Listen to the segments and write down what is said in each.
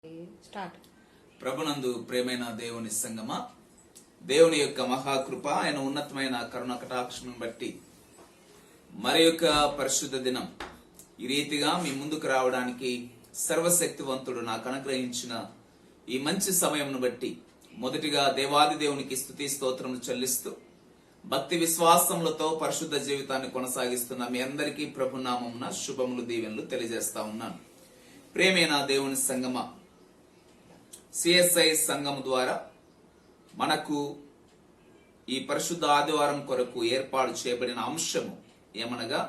Start. ప్రభునందు ప్రేమైన దేవుని సంగమా, దేవుని యొక్క మహాకృప, ఆయన ఉన్నతమైన కరుణ కటాక్షం బట్టి మరి యొక్క పరిశుద్ధ దినం ఈ రీతిగా మీ ముందుకు రావడానికి సర్వశక్తివంతుడు నాకు అనుగ్రహించిన ఈ మంచి సమయంను బట్టి మొదటిగా దేవాది దేవునికి స్తుతి స్తోత్రములు చెల్లిస్తూ భక్తి విశ్వాసములతో పరిశుద్ధ జీవితాన్ని కొనసాగిస్తున్న మీ అందరికీ ప్రభునామమున శుభములు దీవెనలు తెలియజేస్తా ఉన్నాను. ప్రేమైన దేవుని సంగమా, సిఎస్ఐ సంఘం ద్వారా మనకు ఈ పరిశుద్ధ ఆదివారం కొరకు ఏర్పాటు చేయబడిన అంశము ఏమనగా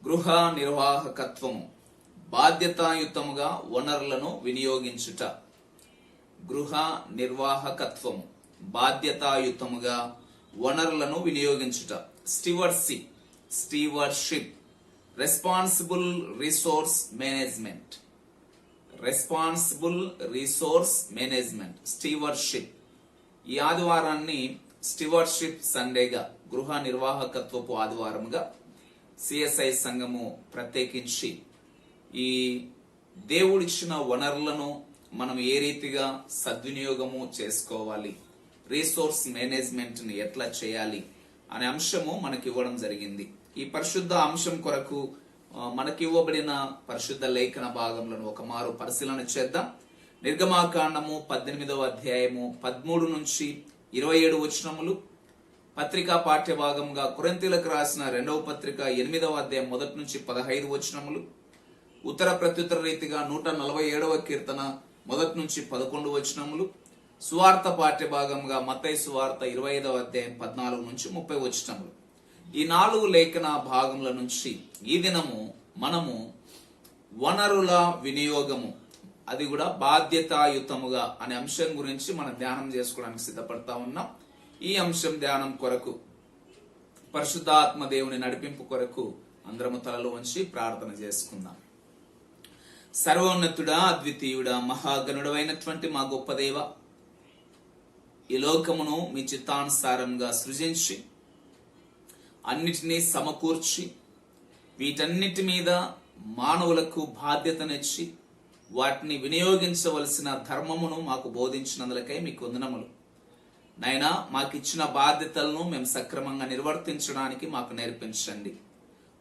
గృహ నిర్వాహకత్వము, బాధ్యతాయుతముగా వనరులను వినియోగించుట. గృహ నిర్వాహకత్వము, బాధ్యతాయుతముగా వనరులను వినియోగించుట. Stewardship, responsible resource management. Responsible resource management, stewardship. ఈ ఆదివారాన్ని స్టీవర్షిప్ సండేగా, గృహ నిర్వాహకత్వపు ఆదివారముగా సిఎస్ఐ సంఘము ప్రత్యేకించి ఈ దేవుడిచ్చిన వనరులను మనం ఏ రీతిగా సద్వినియోగము చేసుకోవాలి, రిసోర్స్ మేనేజ్మెంట్ ని ఎట్లా చేయాలి అనే అంశము మనకి ఇవ్వడం జరిగింది. ఈ పరిశుద్ధ అంశం కొరకు మనకివ్వబడిన పరిశుద్ధ లేఖన భాగంలో ఒక మారు పరిశీలన చేద్దాం. నిర్గమాకాండము 18వ అధ్యాయము 13 నుంచి 27 వచనములు, పత్రికా పాఠ్య భాగంగా కొరింథీయులకు రాసిన 2వ పత్రిక 8వ అధ్యాయం 1 నుంచి 15 వచనములు, ఉత్తర ప్రత్యుత్తర రీతిగా 147వ కీర్తన 1 నుంచి 11 వచనములు, సువార్త పాఠ్య భాగంగా మత్తయి సువార్త 25వ అధ్యాయం 14 నుంచి 30 వచనములు. ఈ 4 లేఖన భాగముల నుంచి ఈ దినము మనము వనరుల వినియోగము, అది కూడా బాధ్యతాయుతముగా అనే అంశం గురించి మనం ధ్యానం చేసుకోవడానికి సిద్ధపడతా ఉన్నాం. ఈ అంశం ధ్యానం కొరకు పరిశుద్ధాత్మ దేవుని నడిపింపు కొరకు అందరము తలలో ఉంచి ప్రార్థన చేసుకుందాం. సర్వోన్నతుడా, అద్వితీయుడా, మహాగణుడైనటువంటి మా గొప్ప దేవ, ఈ లోకమును మీ చిత్తానుసారంగా సృజించి అన్నిటినీ సమకూర్చి వీటన్నిటి మీద మానవులకు బాధ్యతనిచ్చి వాటిని వినియోగించవలసిన ధర్మమును మాకు బోధించినందులకై మీకు వందనములు. నైనా మాకిచ్చిన బాధ్యతలను మేము సక్రమంగా నిర్వర్తించడానికి మాకు నేర్పించండి.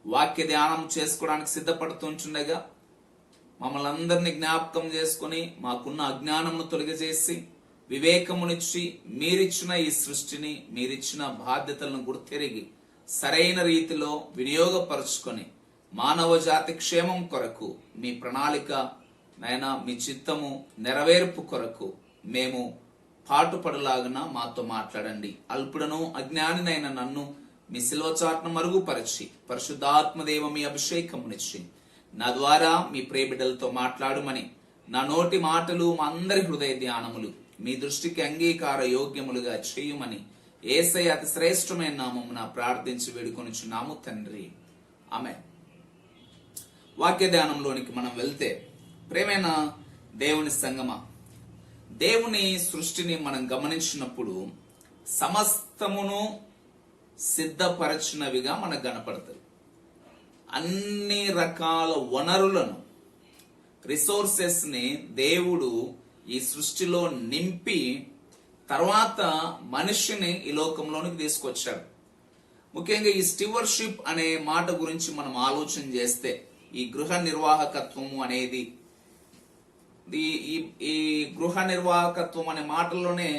వాక్య ధ్యానం చేసుకోవడానికి సిద్ధపడుతుంటుండగా మమ్మల్ని అందరినీ జ్ఞాపకం చేసుకుని మాకున్న అజ్ఞానమును తొలగజేసి వివేకమునిచ్చి మీరిచ్చిన ఈ సృష్టిని, మీరిచ్చిన బాధ్యతలను గుర్తెరిగి సరైన రీతిలో వినియోగపరుచుకొని మానవ జాతి క్షేమం కొరకు మీ ప్రణాళిక నైనా మీ చిత్తము నెరవేర్పు కొరకు మేము పాటుపడలాగున మాతో మాట్లాడండి. అల్పుడను అజ్ఞానినైన నన్ను మీ శిల్వచాట్ను మరుగుపరిచి పరిశుద్ధాత్మదేవ మీ అభిషేకమునిచ్చి నా ద్వారా మీ ప్రియబిడ్డలతో మాట్లాడుమని, నా నోటి మాటలు మా అందరి హృదయ ధ్యానములు మీ దృష్టికి అంగీకార యోగ్యములుగా చేయుమని యేసయ్య అతి శ్రేష్టమైన నామమున ప్రార్థించి వేడుకొనుచున్నాము తండ్రి, ఆమేన్. వాక్య ధ్యానంలోనికి మనం వెళ్తే, ప్రేమైన దేవుని సంగమా, దేవుని సృష్టిని మనం గమనించినప్పుడు సమస్తమును సిద్ధపరచినవిగా మనకు కనపడతాయి. అన్ని రకాల వనరులను, రిసోర్సెస్ ని దేవుడు ఈ సృష్టిలో నింపి తర్వాత మనిషిని ఈ లోకంలోనికి తీసుకొచ్చాడు. ముఖ్యంగా ఈ స్టీవర్షిప్ అనే మాట గురించి మనం ఆలోచన చేస్తే, ఈ గృహ నిర్వాహకత్వము అనేది, ఈ గృహ నిర్వాహకత్వం అనే మాటల్లోనే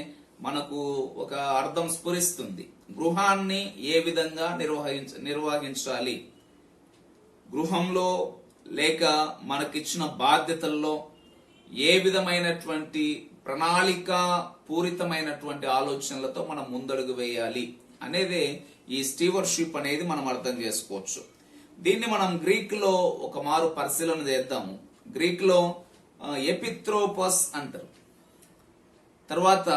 మనకు ఒక అర్థం స్ఫురిస్తుంది. గృహాన్ని ఏ విధంగా నిర్వహించాలి, గృహంలో లేక మనకిచ్చిన బాధ్యతల్లో ఏ విధమైనటువంటి ప్రణాళిక పూరితమైనటువంటి ఆలోచనలతో మనం ముందడుగు వేయాలి అనేదే ఈ స్టీవర్షిప్ అనేది మనం అర్థం చేసుకోవచ్చు. దీన్ని మనం గ్రీక్ లో ఒక మారు పరిశీలన చేద్దాము. గ్రీక్ లో ఎపిత్రోపస్ అంటారు, తర్వాత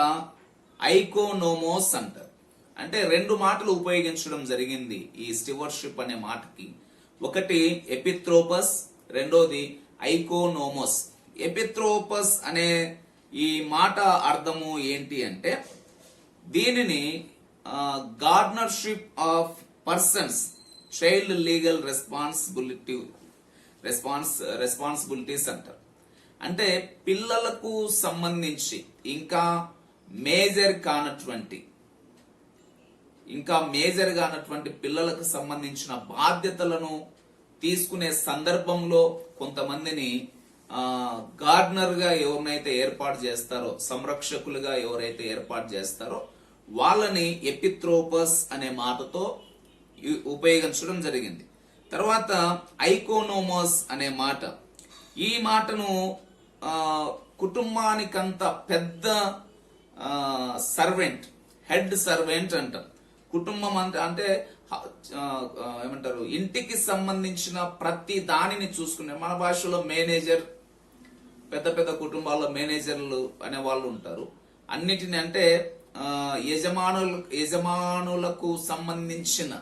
ఐకోనోమోస్ అంటారు. అంటే 2 మాటలు ఉపయోగించడం జరిగింది ఈ స్టీవర్షిప్ అనే మాటకి. ఒకటి ఎపిత్రోపస్, రెండోది ఐకోనోమోస్. ఎపిత్రోపస్ అనే ఈ మాట అర్థము ఏంటి అంటే, దీనిని guardianship of persons, child legal responsibilities అంటారు. అంటే పిల్లలకు సంబంధించి ఇంకా మేజర్ కానటువంటి పిల్లలకు సంబంధించిన బాధ్యతలను తీసుకునే సందర్భంలో కొంతమందిని గార్డనర్ గా ఎవరినైతే ఏర్పాటు చేస్తారో, సంరక్షకులుగా ఎవరైతే ఏర్పాటు చేస్తారో వాళ్ళని ఎపిత్రోపస్ అనే మాటతో ఉపయోగించడం జరిగింది. తర్వాత ఐకోనోమస్ అనే మాట, ఈ మాటను కుటుంబానికంత పెద్ద సర్వెంట్, హెడ్ సర్వెంట్ అంటారు. కుటుంబం అంటే ఏమంటారు, ఇంటికి సంబంధించిన ప్రతి దానిని చూసుకునే, మన భాషలో మేనేజర్, పెద్ద పెద్ద కుటుంబాల్లో మేనేజర్లు అనే వాళ్ళు ఉంటారు. అన్నిటిని అంటే యజమానులకు సంబంధించిన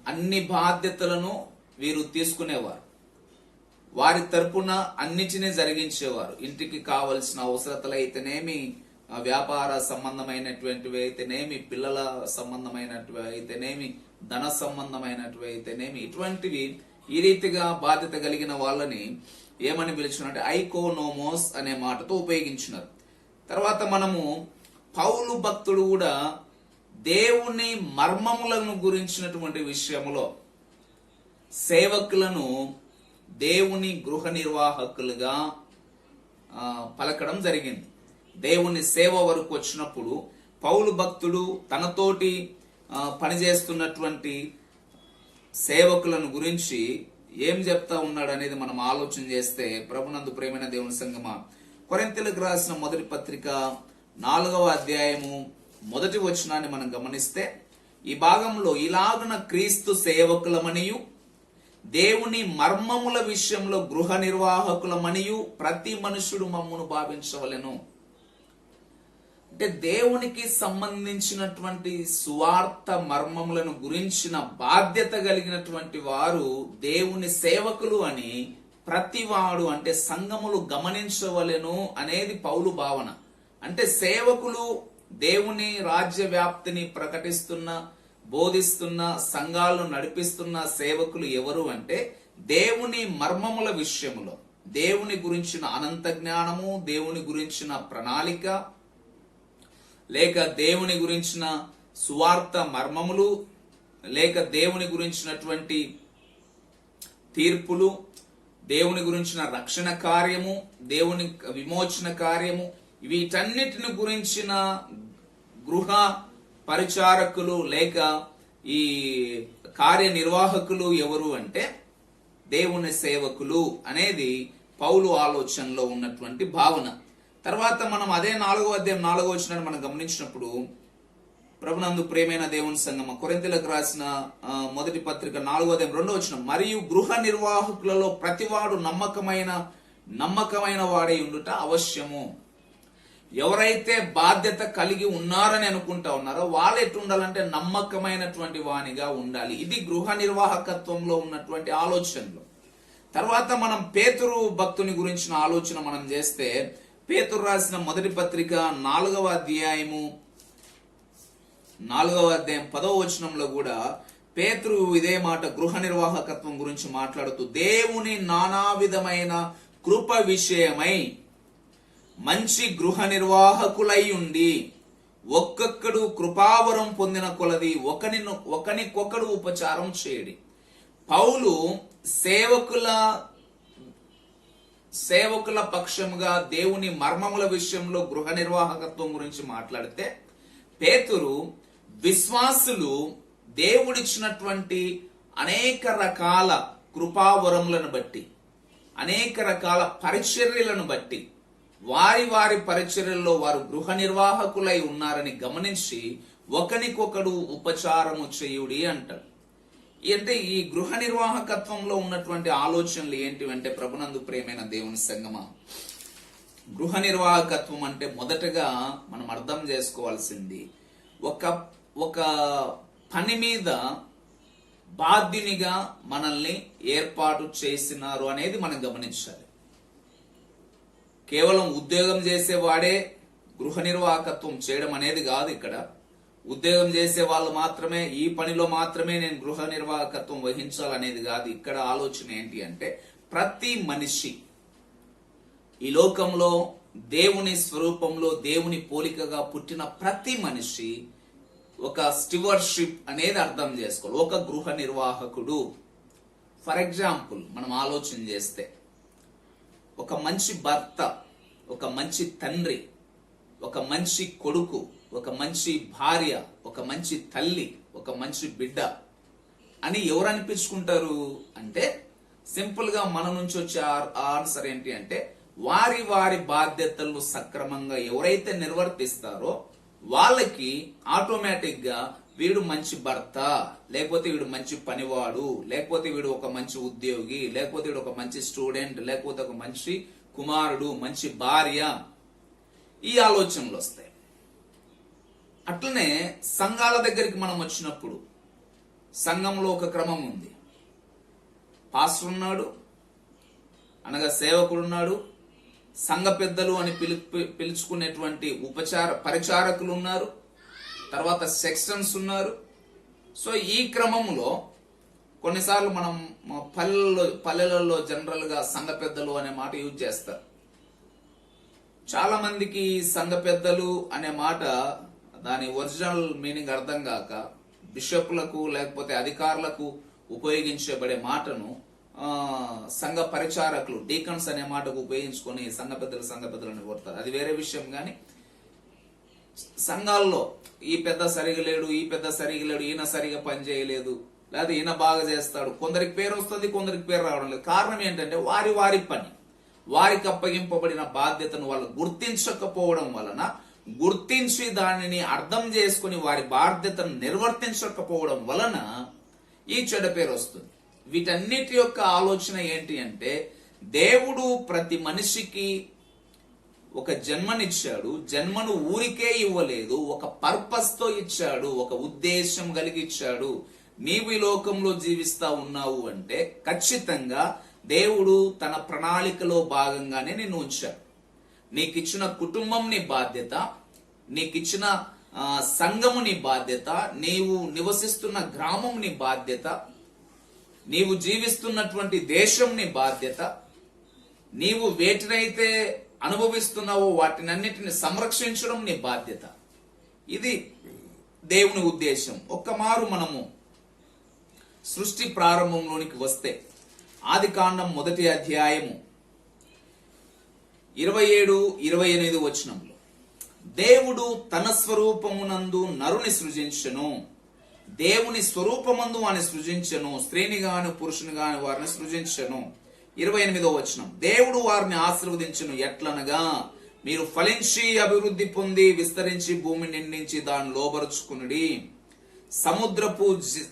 అన్ని బాధ్యతలను వీరు తీసుకునేవారు. వారి తరపున అన్నిటినీ జరిగించేవారు. ఇంటికి కావలసిన అవసరతలు అయితేనేమి, వ్యాపార సంబంధమైనటువంటివి అయితేనేమి, పిల్లల సంబంధమైనటివి అయితేనేమి, ధన సంబంధమైనటివి అయితేనేమి, ఇటువంటివి ఈ రీతిగా బాధ్యత కలిగిన వాళ్ళని ఏమని పిలిచినట్టు ఐకోనోమోస్ అనే మాటతో ఉపయోగించినారు. తర్వాత మనము పౌలు భక్తుడు కూడా దేవుని మర్మములను గురించినటువంటి విషయములో సేవకులను దేవుని గృహ నిర్వాహకులుగా పలకడం జరిగింది. దేవుని సేవ వరకు వచ్చినప్పుడు పౌలు భక్తుడు తనతోటి పనిచేస్తున్నటువంటి సేవకులను గురించి ఏం చెప్తా ఉన్నాడు అనేది మనం ఆలోచన చేస్తే, ప్రభునందు ప్రేమైన దేవుని సంగమా, కొరింథీయులకు రాసిన మొదటి పత్రిక 4వ అధ్యాయము 1వ వచనాన్ని మనం గమనిస్తే, ఈ భాగంలో ఇలాగున క్రీస్తు సేవకులమనియు దేవుని మర్మముల విషయంలో గృహ నిర్వాహకులమనియు ప్రతి మనుషుడు మమ్మును భావించవలెను. అంటే దేవునికి సంబంధించినటువంటి సువార్త మర్మములను గురించిన బాధ్యత కలిగినటువంటి వారు దేవుని సేవకులు అని ప్రతివాడు, అంటే సంఘములు గమనించవలెను అనేది పౌలు భావన. అంటే సేవకులు దేవుని రాజ్య వ్యాప్తిని ప్రకటిస్తున్న, బోధిస్తున్న, సంఘాలను నడిపిస్తున్న సేవకులు ఎవరు అంటే దేవుని మర్మముల విషయములో, దేవుని గురించిన అనంత జ్ఞానము, దేవుని గురించిన ప్రణాళిక, లేక దేవుని గురించిన సువార్త మర్మములు, లేక దేవుని గురించినటువంటి తీర్పులు, దేవుని గురించిన రక్షణ కార్యము, దేవుని విమోచన కార్యము, వీటన్నిటిని గురించిన గృహ పరిచారకులు లేక ఈ కార్యనిర్వాహకులు ఎవరు అంటే దేవుని సేవకులు అనేది పౌలు ఆలోచనలో ఉన్నటువంటి భావన. తర్వాత మనం అదే 4వ అధ్యాయం 4వ వచనాన్ని మనం గమనించినప్పుడు, ప్రభునందు ప్రేమైన దేవుని సంగమ, కొరింథీయులకు రాసిన మొదటి పత్రిక 4వ అధ్యాయం 2వ వచనం, మరియు గృహ నిర్వాహకులలో ప్రతివాడు నమ్మకమైన వాడై ఉండుట అవశ్యము. ఎవరైతే బాధ్యత కలిగి ఉన్నారని అనుకుంటా ఉన్నారో వాళ్ళు ఎట్టు ఉండాలంటే నమ్మకమైనటువంటి వానిగా ఉండాలి. ఇది గృహ నిర్వాహకత్వంలో ఉన్నటువంటి ఆలోచనలు. తర్వాత మనం పేతురు భక్తుని గురించిన ఆలోచన మనం చేస్తే, పేతురు రాసిన మొదటి పత్రిక 4వ అధ్యాయం 10వ వచనంలో కూడా పేతురు ఇదే మాట గృహ నిర్వాహకత్వం గురించి మాట్లాడుతూ, దేవుని నానా విధమైన కృప విషయమై మంచి గృహ నిర్వాహకులై ఉండి ఒక్కొక్కడు కృపావరం పొందిన కొలది ఒకనికొకడు ఉపచారం చేయడి. పౌలు సేవకుల పక్షముగా దేవుని మర్మముల విషయంలో గృహ నిర్వాహకత్వం గురించి మాట్లాడితే, పేతురు విశ్వాసులు దేవుడిచ్చినటువంటి అనేక రకాల కృపావరములను బట్టి, అనేక రకాల పరిచర్యలను బట్టి వారి పరిచర్యల్లో వారు గృహ నిర్వాహకులై ఉన్నారని గమనించి ఒకనికొకడు ఉపచారము చేయుడి అంటాడు. అంటే ఈ గృహ నిర్వాహకత్వంలో ఉన్నటువంటి ఆలోచనలు ఏంటివంటే, ప్రభునందు ప్రేమైన దేవుని సంగమా, గృహ నిర్వాహకత్వం అంటే మొదటగా మనం అర్థం చేసుకోవాల్సింది, ఒక పని మీద బాధ్యునిగా మనల్ని ఏర్పాటు చేసినారు అనేది మనం గమనించాలి. కేవలం ఉద్యోగం చేసేవాడే గృహ నిర్వాహకత్వం చేయడం అనేది కాదు. ఇక్కడ ఉద్యోగం చేసే వాళ్ళు మాత్రమే, ఈ పనిలో మాత్రమే నేను గృహ నిర్వాహకత్వం వహించాలనేది కాదు. ఇక్కడ ఆలోచన ఏంటి అంటే, ప్రతి ఈ లోకంలో దేవుని స్వరూపంలో దేవుని పోలికగా పుట్టిన ప్రతి మనిషి ఒక స్టివర్షిప్ అనేది అర్థం చేసుకోవాలి. ఒక గృహ నిర్వాహకుడు. ఫర్ ఎగ్జాంపుల్ మనం ఆలోచన చేస్తే ఒక మంచి భర్త, ఒక మంచి తండ్రి, ఒక మంచి కొడుకు, ఒక మంచి భార్య, ఒక మంచి తల్లి, ఒక మంచి బిడ్డ అని ఎవరు అనిపించుకుంటారు అంటే, సింపుల్ గా మన నుంచి వచ్చే ఆన్సర్ ఏంటి అంటే, వారి వారి బాధ్యతలను సక్రమంగా ఎవరైతే నిర్వర్తిస్తారో వాళ్ళకి ఆటోమేటిక్ గా వీడు మంచి భర్త, లేకపోతే వీడు మంచి పనివాడు, లేకపోతే వీడు ఒక మంచి ఉద్యోగి, లేకపోతే వీడు ఒక మంచి స్టూడెంట్, లేకపోతే ఒక మంచి కుమారుడు, మంచి భార్య, ఈ ఆలోచనలు వస్తాయి. అట్లనే సంఘాల దగ్గరికి మనం వచ్చినప్పుడు సంఘంలో ఒక క్రమం ఉంది. పాస్టర్ ఉన్నాడు, అనగా సేవకుడు ఉన్నాడు, సంఘ పెద్దలు అని పిలుచుకునేటువంటి పరిచారకులు ఉన్నారు, తర్వాత సెక్షన్స్ ఉన్నారు. సో ఈ క్రమంలో కొన్నిసార్లు మనం పల్లెలలో జనరల్ గా సంఘ పెద్దలు అనే మాట యూజ్ చేస్తారు. చాలా మందికి సంఘ పెద్దలు అనే మాట దాని ఒరిజినల్ మీనింగ్ అర్థం కాక బిషప్లకు లేకపోతే అధికారులకు ఉపయోగించబడే మాటను సంఘ పరిచారకులు, డీకన్స్ అనే మాటకు ఉపయోగించుకొని సంఘ పెద్దలు అని కొడతారు. అది వేరే విషయం. కానీ సంఘాల్లో ఈ పెద్ద సరిగా లేడు, ఈ పెద్ద సరిగా లేడు, ఈయన సరిగా పని చేయలేదు, లేదా ఈయన బాగా చేస్తాడు, కొందరికి పేరు వస్తుంది, కొందరికి పేరు రావడం లేదు. కారణం ఏంటంటే వారి వారి పని, వారికి అప్పగింపబడిన బాధ్యతను వాళ్ళు గుర్తించకపోవడం వలన, గుర్తించి దానిని అర్థం చేసుకుని వారి బాధ్యతను నిర్వర్తించకపోవడం వలన ఈ చెడ్డ పేరు వస్తుంది. వీటన్నిటి యొక్క ఆలోచన ఏంటి అంటే, దేవుడు ప్రతి మనిషికి ఒక జన్మనిచ్చాడు. జన్మను ఊరికే ఇవ్వలేదు, ఒక పర్పస్ తో ఇచ్చాడు, ఒక ఉద్దేశం కలిగి ఇచ్చాడు. నీవు ఈ లోకంలో జీవిస్తా ఉన్నావు అంటే ఖచ్చితంగా దేవుడు తన ప్రణాళికలో భాగంగానే నిన్ను ఉంచాడు. నీకిచ్చిన కుటుంబం నీ బాధ్యత, నీకిచ్చిన సంఘము నీ బాధ్యత, నీవు నివసిస్తున్న గ్రామం నీ బాధ్యత, నీవు జీవిస్తున్నటువంటి దేశం నీ బాధ్యత, నీవు వేటినైతే అనుభవిస్తున్నావో వాటినన్నిటిని సంరక్షించడం నీ బాధ్యత. ఇది దేవుని ఉద్దేశం. ఒక్కమారు మనము సృష్టి ప్రారంభంలోనికి వస్తే ఆదికాండం 1వ అధ్యాయము 27-28 వచనంలో, దేవుడు తన స్వరూపమునందు నరుని సృజించెను, దేవుని స్వరూపమందు వారిని సృజించెను, స్త్రీని గాని పురుషుని గాని వారిని సృజించెను. 28వ వచనం, దేవుడు వారిని ఆశీర్వదించెను ఎట్లనగా, మీరు ఫలించి అభివృద్ధి పొంది విస్తరించి భూమి నిండించి దాన్ని లోబరుచుకునుడి, సముద్రపు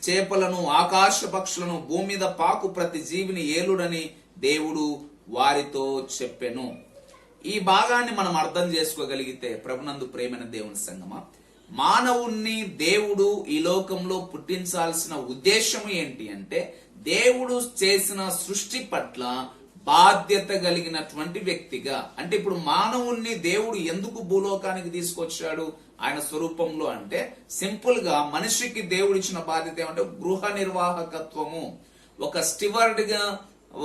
చేపలను ఆకాశ పక్షులను భూమి మీద పాకు ప్రతి జీవిని ఏలుడని దేవుడు వారితో చెప్పెను. ఈ భాగాన్ని మనం అర్థం చేసుకోగలిగితే, ప్రభునందు ప్రేమైన దేవుని సంగమా, మానవుణ్ణి దేవుడు ఈ లోకంలో పుట్టించాల్సిన ఉద్దేశం ఏంటి అంటే, దేవుడు చేసిన సృష్టి పట్ల బాధ్యత కలిగినటువంటి వ్యక్తిగా. అంటే ఇప్పుడు మానవుణ్ణి దేవుడు ఎందుకు భూలోకానికి తీసుకొచ్చాడు ఆయన స్వరూపంలో అంటే, సింపుల్ గా మనిషికి దేవుడు ఇచ్చిన బాధ్యత ఏమంటే గృహ నిర్వాహకత్వము. ఒక స్టివర్డ్ గా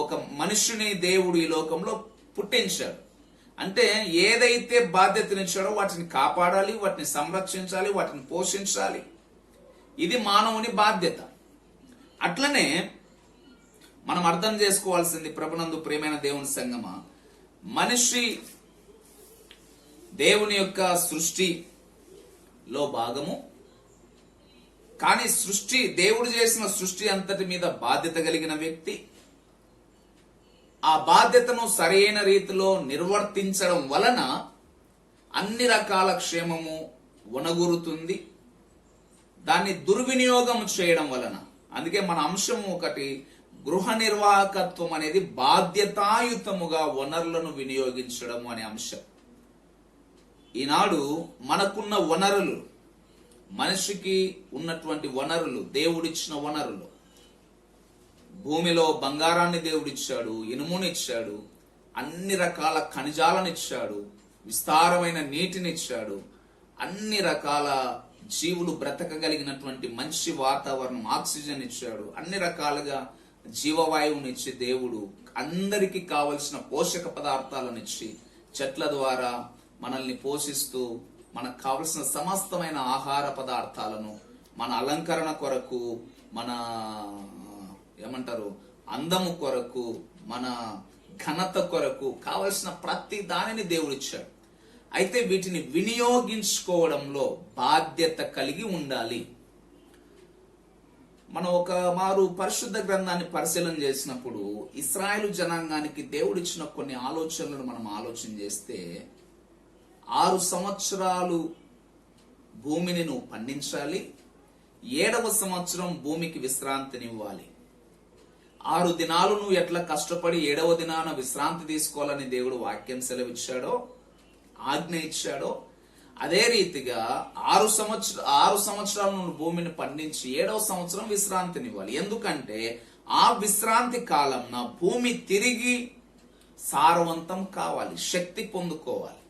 ఒక మనుషుని దేవుడు ఈ లోకంలో పుట్టించాడు. అంటే ఏదైతే బాధ్యతనిచ్చాడో వాటిని కాపాడాలి, వాటిని సంరక్షించాలి, వాటిని పోషించాలి. ఇది మానవుని బాధ్యత. అట్లనే మనం అర్థం చేసుకోవాల్సింది, ప్రభునందు ప్రియమైన దేవుని సంగమా, మనిషి దేవుని యొక్క సృష్టిలో భాగము. కానీ దేవుడు చేసిన సృష్టి అంతటి మీద బాధ్యత కలిగిన వ్యక్తి. ఆ బాధ్యతను సరైన రీతిలో నిర్వర్తించడం వలన అన్ని రకాల క్షేమము వనగూరుతుంది. దాన్ని దుర్వినియోగం చేయడం వలన, అందుకే మన అంశము ఒకటి, గృహ నిర్వాహకత్వం అనేది బాధ్యతాయుతముగా వనరులను వినియోగించడం అనే అంశం. ఈనాడు మనకున్న వనరులు, మనిషికి ఉన్నటువంటి వనరులు, దేవుడిచ్చిన వనరులు, భూమిలో బంగారాన్ని దేవుడిచ్చాడు, ఇనుమునిచ్చాడు, అన్ని రకాల ఖనిజాలను ఇచ్చాడు, విస్తారమైన నీటినిచ్చాడు, అన్ని రకాల జీవులు బ్రతకగలిగినటువంటి మంచి వాతావరణం, ఆక్సిజన్ ఇచ్చాడు, అన్ని రకాలుగా జీవవాయువునిచ్చి దేవుడు అందరికీ కావలసిన పోషక పదార్థాలను ఇచ్చి చెట్ల ద్వారా మనల్ని పోషిస్తూ మనకు కావలసిన సమస్తమైన ఆహార పదార్థాలను మన అలంకరణ కొరకు, మన ఏమంటారు అందము కొరకు, మన ఘనత కొరకు కావలసిన ప్రతి దానిని దేవుడు ఇచ్చాడు. అయితే వీటిని వినియోగించుకోవడంలో బాధ్యత కలిగి ఉండాలి. మనం ఒక మారు పరిశుద్ధ గ్రంథాన్ని పరిశీలన చేసినప్పుడు ఇశ్రాయేలు జనాంగానికి దేవుడు ఇచ్చిన కొన్ని ఆలోచనలను మనం ఆలోచన చేస్తే, 6 సంవత్సరాలు భూమిని నువ్వు పండించాలి, 7వ సంవత్సరం భూమికి విశ్రాంతినివ్వాలి. 6 దినాలు నువ్వు ఎట్లా కష్టపడి 7వ దినాన విశ్రాంతి తీసుకోవాలని దేవుడు వాక్యం సెలవిచ్చాడో, ఆజ్ఞ ఇచ్చాడో, అదే రీతిగా 6 సంవత్సరాలు నువ్వు భూమిని పండించి 7వ సంవత్సరం విశ్రాంతినివ్వాలి. ఎందుకంటే ఆ విశ్రాంతి కాలం నా భూమి తిరిగి సారవంతం కావాలి, శక్తి పొందుకోవాలి.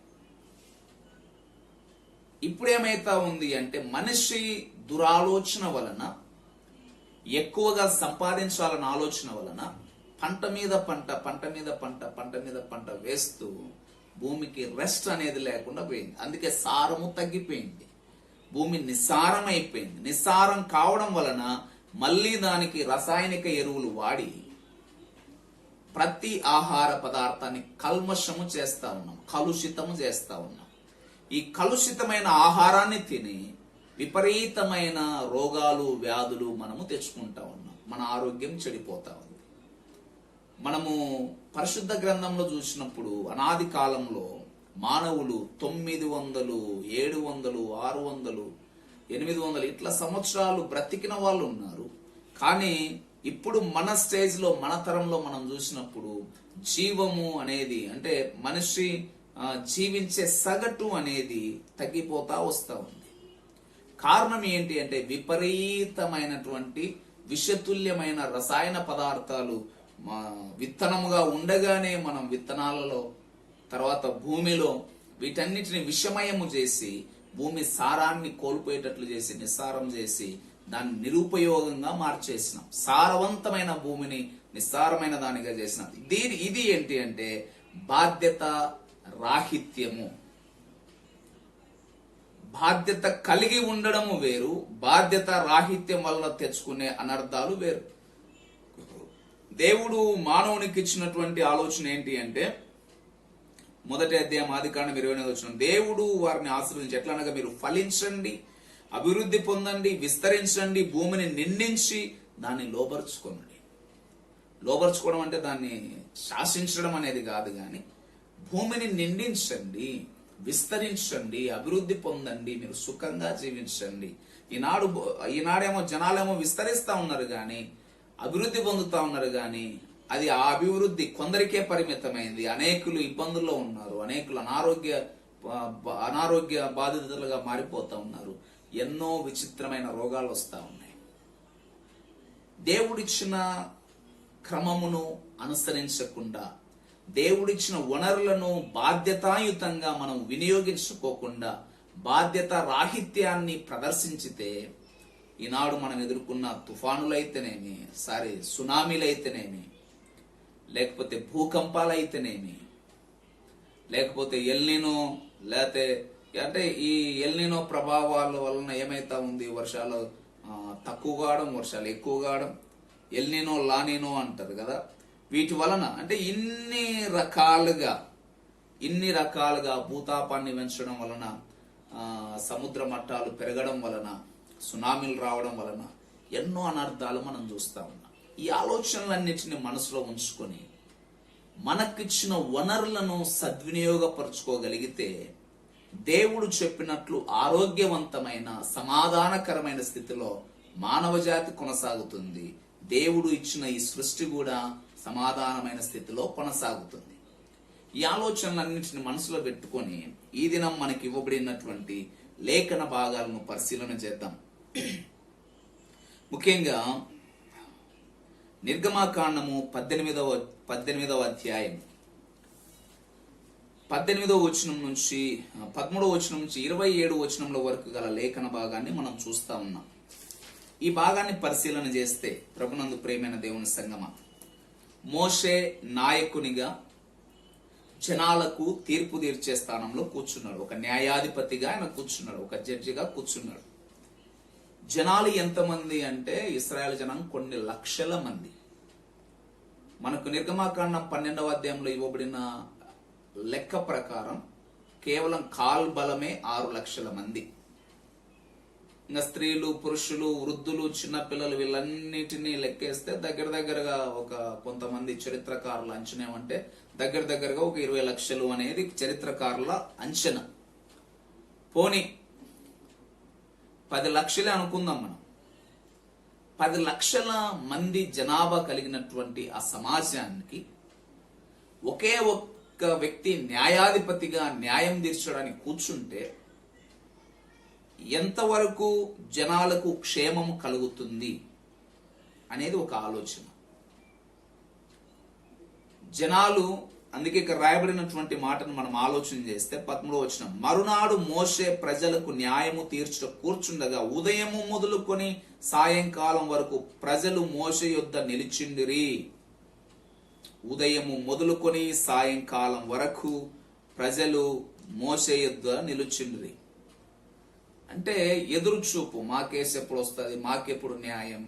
ఇప్పుడేమైతా ఉంది అంటే మనిషి దురాలోచన వలన, ఎక్కువగా సంపాదించాలన్న ఆలోచన వలన పంట మీద పంట వేస్తూ భూమికి రెస్ట్ అనేది లేకుండా పోయింది. అందుకే సారము తగ్గిపోయింది, భూమి నిస్సారం అయిపోయింది. నిస్సారం కావడం వలన మళ్ళీ దానికి రసాయనిక ఎరువులు వాడి ప్రతి ఆహార పదార్థాన్ని కల్మషము చేస్తా ఉన్నాం, కలుషితము చేస్తా ఉన్నాం. ఈ కలుషితమైన ఆహారాన్ని తిని విపరీతమైన రోగాలు, వ్యాధులు మనము తెచ్చుకుంటా ఉన్నాం. మన ఆరోగ్యం చెడిపోతా ఉంది. మనము పరిశుద్ధ గ్రంథంలో చూసినప్పుడు అనాది కాలంలో మానవులు 900, 700, 600, 800 ఇట్లా సంవత్సరాలు బ్రతికిన వాళ్ళు ఉన్నారు. కానీ ఇప్పుడు మన స్టేజ్ లో, మన తరంలో మనం చూసినప్పుడు జీవము అనేది, అంటే మనిషి జీవించే సగటు అనేది తగ్గిపోతా వస్తా ఉంది. కారణం ఏంటి అంటే విపరీతమైనటువంటి విషతుల్యమైన రసాయన పదార్థాలు విత్తనముగా ఉండగానే మనం విత్తనాలలో, తర్వాత భూమిలో వీటన్నిటిని విషమయము చేసి భూమి సారాన్ని కోల్పోయేటట్లు చేసి, నిస్సారం చేసి దాన్ని నిరుపయోగంగా మార్చేసినాం. సారవంతమైన భూమిని నిస్సారమైన దానిగా చేసినాం. ఇది ఏంటి అంటే బాధ్యత రాహిత్యము. బాధ్యత కలిగి ఉండడము వేరు, బాధ్యత రాహిత్యం వలన తెచ్చుకునే అనర్థాలు వేరు. దేవుడు మానవునికి ఇచ్చినటువంటి ఆలోచన ఏంటి అంటే, 1వ అధ్యాయం ఆదికాండం 29వ వచనం, దేవుడు వారిని ఆశీర్వదించి ఎట్లనగా మీరు ఫలించండి, అభివృద్ధి పొందండి, విస్తరించండి, భూమిని నిండించి దాన్ని లోబర్చుకోండి. లోబర్చుకోవడం అంటే దాన్ని శాసించడం అనేది కాదు, కానీ భూమిని నిండించండి, విస్తరించండి, అభివృద్ధి పొందండి, మీరు సుఖంగా జీవించండి. ఈనాడేమో జనాలేమో విస్తరిస్తా ఉన్నారు కానీ, అభివృద్ధి పొందుతా ఉన్నారు కానీ, అది ఆ అభివృద్ధి కొందరికే పరిమితమైంది. అనేకులు ఇబ్బందుల్లో ఉన్నారు, అనేకులు అనారోగ్య బాధితులుగా మారిపోతా ఉన్నారు. ఎన్నో విచిత్రమైన రోగాలు వస్తా ఉన్నాయి. దేవుడిచ్చిన క్రమమును అనుసరించకుండా, దేవుడిచ్చిన వనరులను బాధ్యతాయుతంగా మనం వినియోగించుకోకుండా బాధ్యత రాహిత్యాన్ని ప్రదర్శించితే, ఈనాడు మనం ఎదుర్కొన్న తుఫానులైతేనేమి, సునామీలైతేనేమి, లేకపోతే భూకంపాలైతేనేమి, లేకపోతే ఎల్నినో, లేకపోతే అంటే ఈ ఎల్నినో ప్రభావాల వలన ఏమైతా ఉంది, వర్షాలు తక్కువ కావడం, వర్షాలు ఎక్కువ కావడం, ఎల్నినో లానినో అంటారు కదా. వీటి వలన అంటే ఇన్ని రకాలుగా భూతాపాన్ని పెంచడం వలన, సముద్ర మట్టాలు పెరగడం వలన, సునామీలు రావడం వలన ఎన్నో అనర్థాలు మనం చూస్తా ఉన్నాం. ఈ ఆలోచనలన్నిటిని మనసులో ఉంచుకొని మనకిచ్చిన వనరులను సద్వినియోగపరచుకోగలిగితే దేవుడు చెప్పినట్లు ఆరోగ్యవంతమైన, సమాధానకరమైన స్థితిలో మానవ జాతి కొనసాగుతుంది. దేవుడు ఇచ్చిన ఈ సృష్టి కూడా సమాధానమైన స్థితిలో కొనసాగుతుంది. ఈ ఆలోచనలన్నింటిని మనసులో పెట్టుకొని ఈ దినం మనకి ఇవ్వబడినటువంటి లేఖన భాగాలను పరిశీలన చేద్దాం. ముఖ్యంగా నిర్గమాకాండము 18వ అధ్యాయం 18వ వచనం నుంచి 13వ వచనం నుంచి 27వ వచనంలో వరకు గల లేఖన భాగాన్ని మనం చూస్తా ఉన్నాం. ఈ భాగాన్ని పరిశీలన చేస్తే ప్రభునందు ప్రియమైన దేవుని సంగమా, మోషే నాయకునిగా జనాలకు తీర్పు తీర్చే స్థానంలో కూర్చున్నాడు. ఒక న్యాయాధిపతిగా ఆయన కూర్చున్నాడు, ఒక జడ్జిగా కూర్చున్నాడు. జనాలు ఎంతమంది అంటే ఇశ్రాయేల్ జనం కొన్ని లక్షల మంది. మనకు నిర్గమాకాండం 12వ అధ్యాయంలో ఇవ్వబడిన లెక్క ప్రకారం కేవలం కాల్బలమే 6 లక్షల మంది. ఇంకా స్త్రీలు, పురుషులు, వృద్ధులు, చిన్నపిల్లలు వీళ్ళన్నిటినీ లెక్కేస్తే దగ్గరగా ఒక కొంతమంది చరిత్రకారుల అంచనా ఏమంటే దగ్గరగా ఒక 20 లక్షలు అనేది చరిత్రకారుల అంచనా. పోనీ 10 లక్షలే అనుకుందాం మనం. 10 లక్షల మంది జనాభా కలిగినటువంటి ఆ సమాజానికి ఒకే ఒక్క వ్యక్తి న్యాయాధిపతిగా న్యాయం తీర్చడానికి కూర్చుంటే ఎంతవరకు జనాలకు క్షేమం కలుగుతుంది అనేది ఒక ఆలోచన. జనాలు, అందుకే ఇక్కడ రాయబడినటువంటి మాటను మనం ఆలోచన చేస్తే 13వ వచనం, మరునాడు మోషే ప్రజలకు న్యాయము తీర్చుట కూర్చుండగా ఉదయము మొదలుకొని సాయంకాలం వరకు ప్రజలు మోషే యొద్ద నిలిచిండిరి. ఉదయము మొదలుకొని సాయంకాలం వరకు ప్రజలు మోషే యొద్ద నిలుచుండిరి. అంటే ఎదురు చూపు, మాకేసి ఎప్పుడు వస్తుంది, మాకెప్పుడు న్యాయం,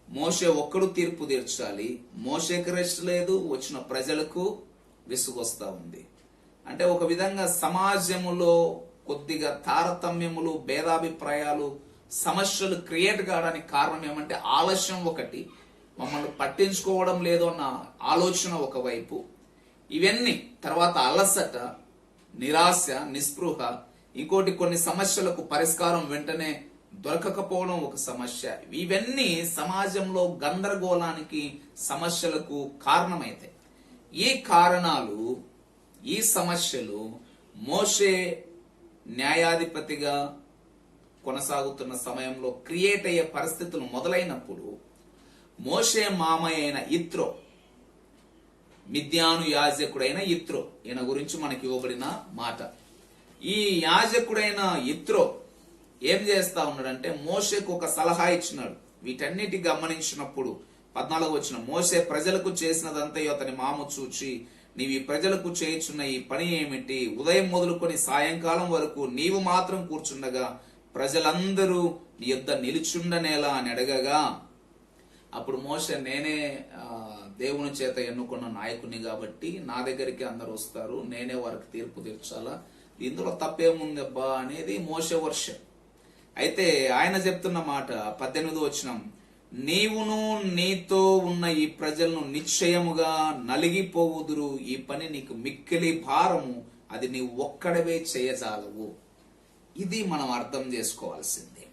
మోషే ఒక్కడు తీర్పు తీర్చాలి, మోషేకి రెస్ట్ లేదు, వచ్చిన ప్రజలకు విసుగొస్తా ఉంది. అంటే ఒక విధంగా సమాజములో కొద్దిగా తారతమ్యములు, భేదాభిప్రాయాలు, సమస్యలు క్రియేట్ కావడానికి కారణం ఏమంటే ఆలస్యం ఒకటి, మమ్మల్ని పట్టించుకోవడం లేదు అన్న ఆలోచన ఒకవైపు, ఇవన్నీ తర్వాత అలసట, నిరాశ, నిస్పృహ, ఇంకోటి కొన్ని సమస్యలకు పరిష్కారం వెంటనే దొరకకపోవడం ఒక సమస్య. ఇవన్నీ సమాజంలో గందరగోళానికి, సమస్యలకు కారణమైతాయి. ఈ కారణాలు, ఈ సమస్యలు మోషే న్యాయాధిపతిగా కొనసాగుతున్న సమయంలో క్రియేట్ అయ్యే పరిస్థితులు మొదలైనప్పుడు మోషే మామయ్య అయిన ఇత్రో, మిద్యాను యాజకుడైన ఇత్రో, ఈయన గురించి మనకి ఇవ్వబడిన మాట. ఈ యాజకుడైన ఇత్రో ఏం చేస్తా ఉన్నాడంటే మోషేకు ఒక సలహా ఇచ్చినాడు. వీటన్నిటి గమనించినప్పుడు 14వ వచనం, మోషే ప్రజలకు చేసినదంతయో అతని మామ చూచి, నీవు ఈ ప్రజలకు చేయుచున్న ఈ పని ఏమిటి? ఉదయం మొదలుకొని సాయంకాలం వరకు నీవు మాత్రం కూర్చుండగా ప్రజలందరూ నీ యొద్ద నిలుచుండనేలా అని అడగగా, అప్పుడు మోషే, నేనే దేవుని చేత ఎన్నుకున్న నాయకుని కాబట్టి నా దగ్గరికి అందరు వస్తారు, నేనే వారికి తీర్పు తీర్చాలా, ఇందులో తప్పేముంది అబ్బా అనేది మోషే వర్షం. అయితే ఆయన చెప్తున్న మాట 18వ వచనం, నీవును నీతో ఉన్న ఈ ప్రజలను నిశ్చయముగా నలిగిపోవుదురు, ఈ పని నీకు మిక్కిలి భారము, అది నీవు ఒక్కడవే చేయజాలవు. ఇది మనం అర్థం చేసుకోవాల్సింది.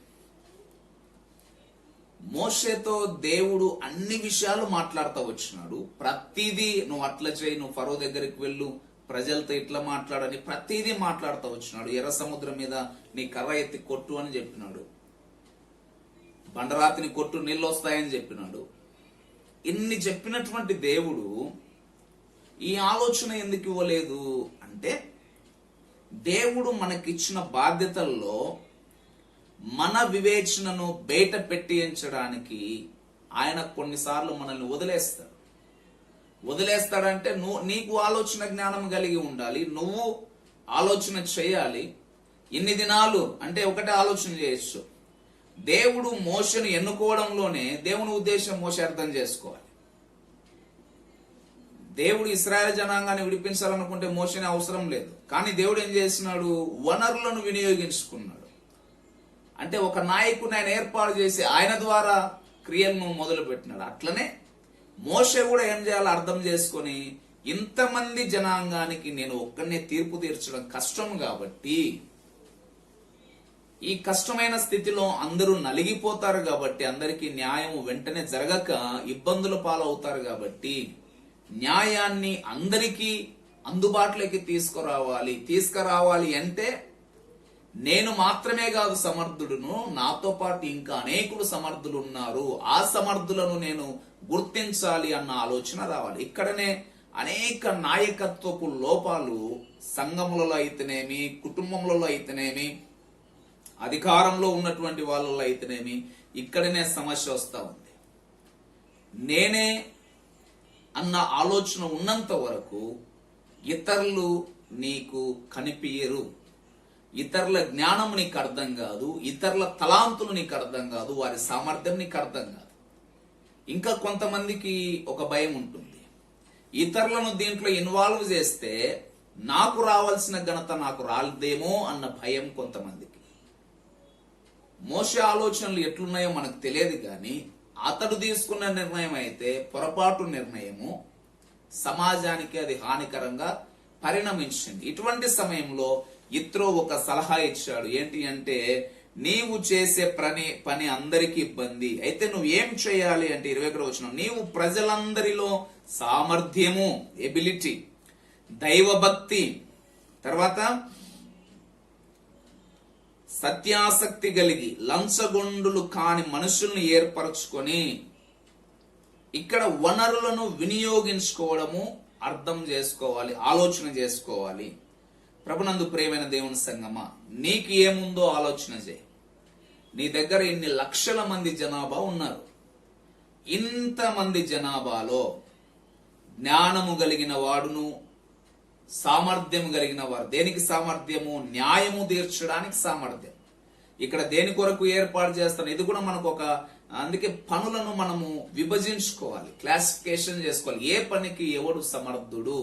మోషేతో దేవుడు అన్ని విషయాలు మాట్లాడుతూ వచ్చినాడు. ప్రతిదీ నువ్వు అట్లా చేయి, నువ్వు ఫరో దగ్గరికి వెళ్ళు, ప్రజలతో ఇట్లా మాట్లాడని ప్రతిదీ మాట్లాడుతూ వచ్చినాడు. ఎర్ర సముద్రం మీద నీ కర్ర ఎత్తి కొట్టు అని చెప్పినాడు, బండరాతిని కొట్టు నీళ్ళు వస్తాయని చెప్పినాడు. ఇన్ని చెప్పినటువంటి దేవుడు ఈ ఆలోచన ఎందుకు ఇవ్వలేదు అంటే, దేవుడు మనకిచ్చిన బాధ్యతల్లో మన వివేచనను బయట పెట్టించడానికి ఆయన కొన్నిసార్లు మనల్ని వదిలేస్తాడంటే నీకు ఆలోచన జ్ఞానం కలిగి ఉండాలి, నువ్వు ఆలోచన చేయాలి. ఇన్ని దినాలు అంటే ఒకటే ఆలోచన చేయొచ్చు. దేవుడు మోషను ఎన్నుకోవడంలోనే దేవుని ఉద్దేశం మోషే అర్థం చేసుకోవాలి. దేవుడు ఇశ్రాయేలు జనాంగాన్ని విడిపించాలనుకుంటే మోషేనే అవసరం లేదు. కానీ దేవుడు ఏం చేసినాడు? వనరులను వినియోగించుకున్నాడు. అంటే ఒక నాయకుని ఆయన ఏర్పాటు చేసి ఆయన ద్వారా క్రియలను మొదలు పెట్టినాడు. అట్లనే మోషే కూడా ఏం చేయాలో అర్థం చేసుకొని, ఇంతమంది జనాంగానికి నేను ఒక్కనే తీర్పు తీర్చడం కష్టం కాబట్టి, ఈ కష్టమైన స్థితిలో అందరూ నలిగిపోతారు కాబట్టి, అందరికీ న్యాయం వెంటనే జరగక ఇబ్బందుల పాలవుతారు కాబట్టి, న్యాయాన్ని అందరికీ అందుబాటులోకి తీసుకురావాలి అంటే నేను మాత్రమే కాదు సమర్థుడును, నాతో పాటు ఇంకా అనేకులు సమర్థులు ఉన్నారు, ఆ సమర్థులను నేను గుర్తించాలి అన్న ఆలోచన రావాలి. ఇక్కడనే అనేక నాయకత్వపు లోపాలు సంఘములలో అయితేనేమి, కుటుంబంలో అయితేనేమి, అధికారంలో ఉన్నటువంటి వాళ్ళలో అయితేనేమి, ఇక్కడనే సమస్య వస్తా ఉంది. నేనే అన్న ఆలోచన ఉన్నంత వరకు ఇతరులు నీకు కనిపించరు, ఇతరుల జ్ఞానం నీకు అర్థం కాదు, ఇతరుల తలాంతులు నీకు అర్థం కాదు, వారి సామర్థ్యం నీకు అర్థం కాదు. ఇంకా కొంతమందికి ఒక భయం ఉంటుంది, ఇతరులను దీంట్లో ఇన్వాల్వ్ చేస్తే నాకు రావాల్సిన ఘనత నాకు రాలేదేమో అన్న భయం కొంతమందికి. మోషే ఆలోచనలు ఎట్లున్నాయో మనకు తెలియదు, కానీ అతడు తీసుకున్న నిర్ణయం అయితే పొరపాటు నిర్ణయము, సమాజానికి అది హానికరంగా పరిణమించింది. ఇటువంటి సమయంలో ఇత్రో ఒక సలహా ఇచ్చాడు. ఏంటి అంటే, నీవు చేసే పని అందరికీ ఇబ్బంది అయితే నువ్వు ఏం చేయాలి అంటే 21వ వచనం, నీవు ప్రజలందరిలో సామర్థ్యము, ఎబిలిటీ, దైవభక్తి, తర్వాత సత్యాసక్తి కలిగి లంచగొండులు కాని మనుషుల్ని ఏర్పరచుకొని, ఇక్కడ వనరులను వినియోగించుకోవడము అర్థం చేసుకోవాలి, ఆలోచన చేసుకోవాలి. ప్రభునందు ప్రియమైన దేవుని సంగమా, నీకు ఏముందో ఆలోచన చేయి. నీ దగ్గర ఇన్ని లక్షల మంది జనాభా ఉన్నారు. ఇంతమంది జనాభాలో జ్ఞానము కలిగిన వాడును, సామర్థ్యం కలిగిన వారు. దేనికి సామర్థ్యము? న్యాయము తీర్చడానికి సామర్థ్యం. ఇక్కడ దేని కొరకు ఏర్పాటు చేస్తాను, ఇది కూడా మనకు ఒక, అందుకే పనులను మనము విభజించుకోవాలి, క్లాసిఫికేషన్ చేసుకోవాలి. ఏ పనికి ఎవడు సమర్థుడు.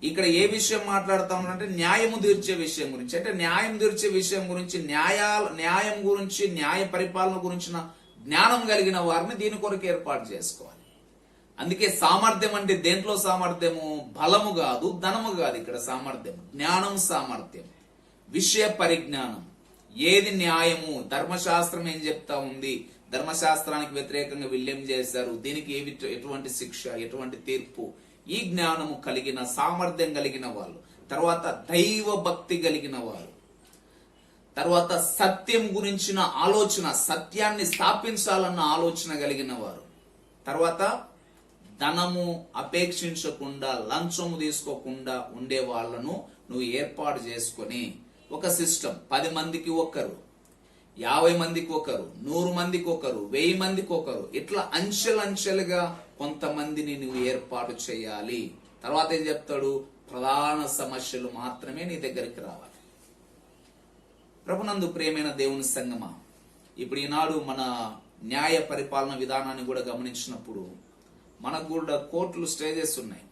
ఇక్కడ ఏ విషయం మాట్లాడుతా ఉన్నారంటే న్యాయము తీర్చే విషయం గురించి. అంటే న్యాయం తీర్చే విషయం గురించి, న్యాయం గురించి, న్యాయ పరిపాలన గురించిన జ్ఞానం కలిగిన వారిని దీని కొరకు ఏర్పాటు చేసుకోవాలి. అందుకే సామర్థ్యం అంటే దేంట్లో సామర్థ్యము? బలము కాదు, ధనము కాదు. ఇక్కడ సామర్థ్యం జ్ఞానం, సామర్థ్యం, విషయ పరిజ్ఞానం. ఏది న్యాయము, ధర్మశాస్త్రం ఏం చెప్తా ఉంది, ధర్మశాస్త్రానికి వ్యతిరేకంగా వీళ్ళేం చేశారు, దీనికి ఎటువంటి శిక్ష, ఎటువంటి తీర్పు, ఈ జ్ఞానము కలిగిన, సామర్థ్యం కలిగిన వాళ్ళు. తర్వాత దైవ భక్తి కలిగిన వారు. తర్వాత సత్యం గురించిన ఆలోచన, సత్యాన్ని స్థాపించాలన్న ఆలోచన కలిగిన వారు. తర్వాత ధనము అపేక్షించకుండా, లంచము తీసుకోకుండా ఉండే వాళ్ళను నువ్వు ఏర్పాటు చేసుకొని ఒక సిస్టమ్, 10 మందికి ఒకరు, 50 మందికి ఒకరు, 100 మందికి ఒకరు, 1000 మందికి ఒకరు, ఇట్లా అంచెలంచెలుగా కొంతమందిని నువ్వు ఏర్పాటు చేయాలి. తర్వాత ఏం చెప్తాడు? ప్రధాన సమస్యలు మాత్రమే నీ దగ్గరికి రావాలి. ప్రభునందు ప్రియమైన దేవుని సంగమా, ఇప్పుడు ఈనాడు మన న్యాయ పరిపాలన విధానాన్ని కూడా గమనించినప్పుడు మనకు కూడా కోర్టులు స్టేజెస్ ఉన్నాయి.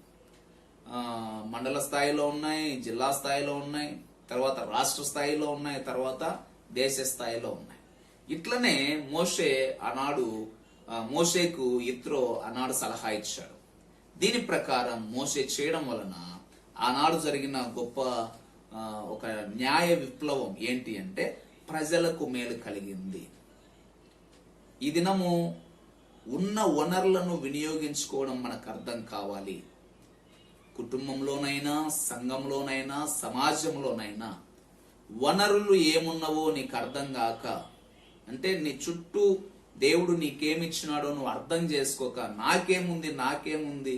మండల స్థాయిలో ఉన్నాయి, జిల్లా స్థాయిలో ఉన్నాయి, తర్వాత రాష్ట్ర స్థాయిలో ఉన్నాయి, తర్వాత దేశ స్థాయిలో ఉన్నాయి. ఇట్లనే మోషేకు ఇత్రో ఆనాడు సలహా ఇచ్చాడు. దీని ప్రకారం మోషే చేయడం వలన ఆనాడు జరిగిన గొప్ప ఒక న్యాయ విప్లవం ఏంటి అంటే ప్రజలకు మేలు కలిగింది. ఈ దినము ఉన్న వనరులను వినియోగించుకోవడం మనకు అర్థం కావాలి. కుటుంబంలోనైనా, సంఘంలోనైనా, సమాజంలోనైనా వనరులు ఏమున్నావో నీకు అర్థం కాక, అంటే నీ చుట్టూ దేవుడు నీకేమిచ్చినాడో నువ్వు అర్థం చేసుకోక, నాకేముంది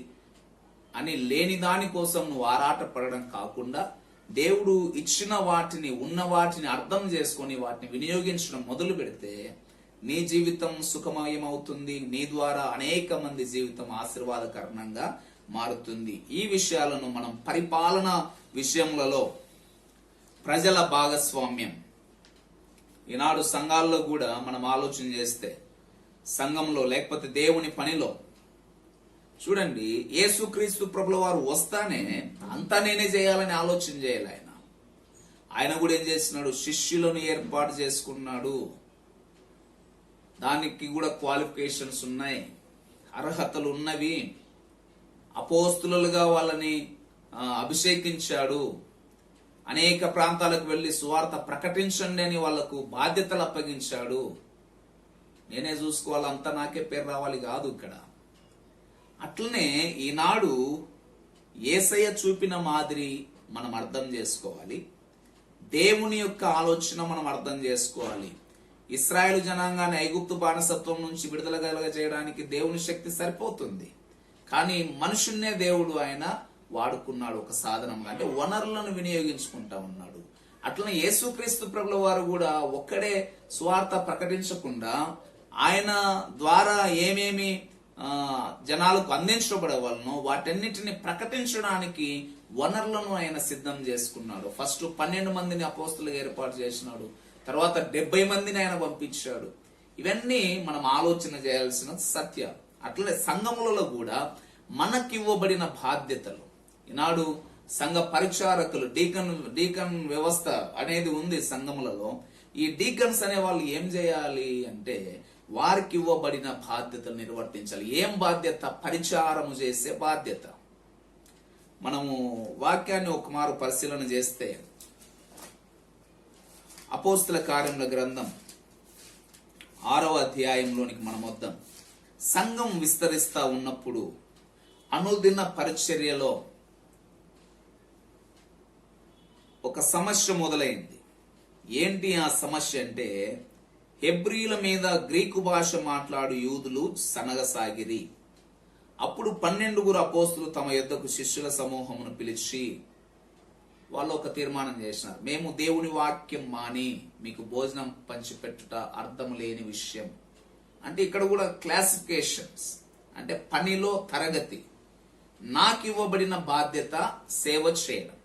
అని లేని దాని కోసం నువ్వు ఆరాట పడడం కాకుండా, దేవుడు ఇచ్చిన వాటిని, ఉన్న వాటిని అర్థం చేసుకొని వాటిని వినియోగించడం మొదలు పెడితే నీ జీవితం సుఖమయమవుతుంది. నీ ద్వారా అనేక మంది జీవితం ఆశీర్వాదకరంగా మారుతుంది. ఈ విషయాలను మనం పరిపాలన విషయములలో ప్రజల భాగస్వామ్యం, ఈనాడు సంఘాల్లో కూడా మనం ఆలోచన చేస్తే, సంఘంలో లేకపోతే దేవుని పనిలో చూడండి, యేసుక్రీస్తు ప్రభుల వారు వస్తానే అంతా నేనే చేయాలని ఆలోచన చేయాలి. ఆయన కూడా ఏం చేస్తున్నాడు? శిష్యులను ఏర్పాటు చేసుకున్నాడు. దానికి కూడా క్వాలిఫికేషన్స్ ఉన్నాయి, అర్హతలు ఉన్నవి. అపోస్తులుగా వాళ్ళని అభిషేకించాడు. అనేక ప్రాంతాలకు వెళ్లి సువార్త ప్రకటించండి అని వాళ్లకు బాధ్యతలు అప్పగించాడు. నేనే చూసుకోవాలి, అంతా నాకే పేరు రావాలి కాదు ఇక్కడ. అట్లనే ఈనాడు యేసయ్య చూపిన మాదిరి మనం అర్థం చేసుకోవాలి. దేవుని యొక్క ఆలోచన మనం అర్థం చేసుకోవాలి. ఇశ్రాయేలు జనాంగాన్ని ఐగుప్తు బానిసత్వం నుంచి విడుదల చేయడానికి దేవుని శక్తి సరిపోతుంది. కానీ మనుషున్నే దేవుడు ఆయన వాడుకున్నాడు ఒక సాధనంగా. అంటే వనరులను వినియోగించుకుంటా ఉన్నాడు. అట్లనే యేసుక్రీస్తు ప్రభుల వారు కూడా ఒక్కడే సువార్త ప్రకటించకుండా ఆయన ద్వారా ఏమేమి జనాలకు అందించబడవలనో వాటన్నిటిని ప్రకటించడానికి వనరులను ఆయన సిద్ధం చేసుకున్నాడు. ఫస్ట్ 12 మందిని అపోస్తులుగా ఏర్పాటు చేసినాడు, తర్వాత 70 మందిని ఆయన పంపించాడు. ఇవన్నీ మనం ఆలోచన చేయాల్సిన సత్యం. అట్లనే సంఘములలో కూడా మనకివ్వబడిన బాధ్యతలు, ఈనాడు సంఘ పరిచారకులు, డీకన్ వ్యవస్థ అనేది ఉంది సంఘములలో. ఈ డీకన్స్ అనే వాళ్ళు ఏం చేయాలి అంటే వారికి ఇవ్వబడిన బాధ్యతలు నిర్వర్తించాలి. ఏం బాధ్యత? పరిచారము చేసే బాధ్యత. మనము వాక్యాన్ని ఒక మారు పరిశీలన చేస్తే అపోస్తుల కార్యముల గ్రంథం 6వ అధ్యాయంలోనికి మనం వద్దాం. సంఘం విస్తరిస్తా ఉన్నప్పుడు అనుదిన పరిచర్యలో ఒక సమస్య మొదలైంది. ఏంటి ఆ సమస్య అంటే, హెబ్రీల మీద గ్రీకు భాష మాట్లాడు యూదులు సనగసాగిరి. అప్పుడు 12 అపోస్తులు తమ యొద్దకు శిష్యుల సమూహమును పిలిచి వాళ్ళు ఒక తీర్మానం చేసినారు. మేము దేవుని వాక్యం మాని మీకు భోజనం పంచిపెట్టుట అర్థం లేని విషయం. అంటే ఇక్కడ కూడా క్లాసిఫికేషన్స్, అంటే పనిలో తరగతి. నాకు ఇవ్వబడిన బాధ్యత సేవ చేయడం,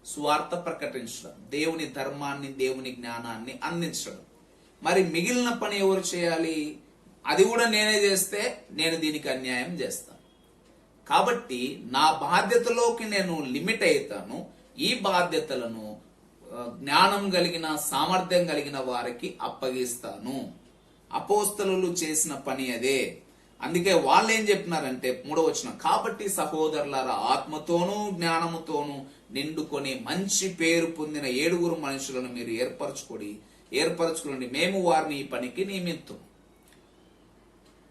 సువార్త ప్రకటించడం, దేవుని ధర్మాన్ని, దేవుని జ్ఞానాన్ని అందించడం. మరి మిగిలిన పని ఎవరు చేయాలి? అది కూడా నేనే చేస్తే నేను దీనికి అన్యాయం చేస్తాను. కాబట్టి నా బాధ్యతలోకి నేను లిమిట్ అవుతాను. ఈ బాధ్యతలను జ్ఞానం కలిగిన, సామర్థ్యం కలిగిన వారికి అప్పగిస్తాను. అపోస్తలులు చేసిన పని అదే. అందుకే వాళ్ళు ఏం చెప్పినారంటే 3వ వచనం, కాబట్టి సహోదరులారా ఆత్మతోనూ జ్ఞానముతోనూ నిండుకొని మంచి పేరు పొందిన 7 మనుషులను మీరు ఏర్పరచుకోండి, మేము వారిని ఈ పనికి నియమిత్తం.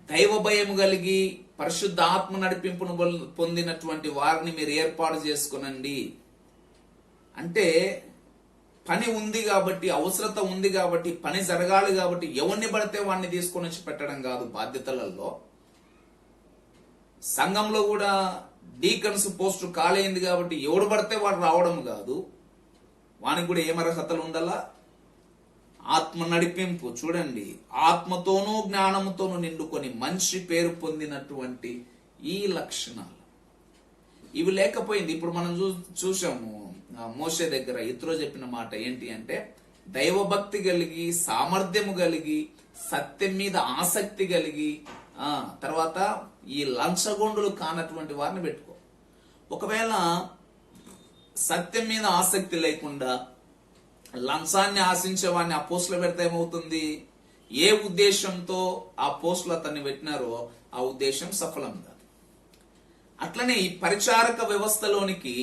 దైవ భయం కలిగి పరిశుద్ధ ఆత్మ నడిపింపును పొందినటువంటి వారిని మీరు ఏర్పాటు చేసుకునండి. అంటే పని ఉంది కాబట్టి, అవసరత ఉంది కాబట్టి, పని జరగాలి కాబట్టి ఎవరిని పడితే వాడిని తీసుకొని వచ్చి పెట్టడం కాదు. బాధ్యతలలో సంఘంలో కూడా డీకన్స్ పోస్టు కాలేంది కాబట్టి ఎవడు పడితే వాడు రావడం కాదు. వానికి కూడా ఏం అర్హతలు ఉండాలా? ఆత్మ నడిపింపు. చూడండి, ఆత్మతోనూ జ్ఞానముతోనూ నిండుకొని మంచి పేరు పొందినటువంటి ఈ లక్షణాలు. ఇవి లేకపోయింది. ఇప్పుడు మనం చూసాము మోషే దగ్గర ఇత్రో చెప్పిన మాట ఏంటి అంటే, దైవభక్తి కలిగి, సామర్థ్యము కలిగి, సత్యం మీద ఆసక్తి కలిగి, తర్వాత ఈ లంచగొండులు కానటువంటి వారిని పెట్టుకో. ఒకవేళ సత్యం మీద ఆసక్తి లేకుండా లంచాన్ని ఆశించే వాడిని ఆ పోస్టులో పెడితే ఏమవుతుంది? ఏ ఉద్దేశంతో ఆ పోస్టులు అతన్ని పెట్టినారో ఆ ఉద్దేశం సఫలం కాదు. అట్లనే ఈ పరిచారక వ్యవస్థలోనికి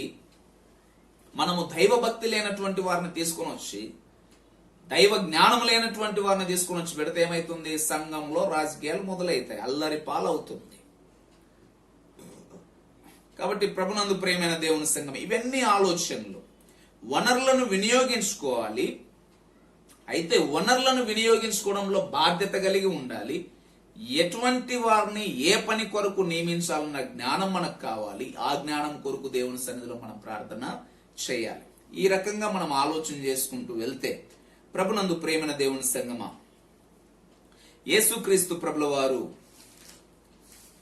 మనము దైవభక్తి లేనటువంటి వారిని తీసుకొని వచ్చి, దైవ జ్ఞానం లేనటువంటి వారిని తీసుకొని వచ్చి పెడితే ఏమైతుంది? సంఘంలో రాజకీయాలు మొదలవుతాయి, అల్లరి పాలవుతుంది. కాబట్టి ప్రభునందు ప్రియమైన దేవుని సంఘం, ఇవన్నీ ఆలోచనలు. వనరులను వినియోగించుకోవాలి. అయితే వనరులను వినియోగించుకోవడంలో బాధ్యత కలిగి ఉండాలి. ఎటువంటి వారిని ఏ పని కొరకు నియమించాలన్న జ్ఞానం మనకు కావాలి. ఆ జ్ఞానం కొరకు దేవుని సన్నిధిలో మనం ప్రార్థన చేయాలి. ఈ రకంగా మనం ఆలోచన చేసుకుంటూ వెళ్తే, ప్రభునందు ప్రేమైన దేవుని సంగమా, యేసుక్రీస్తు ప్రభుల వారు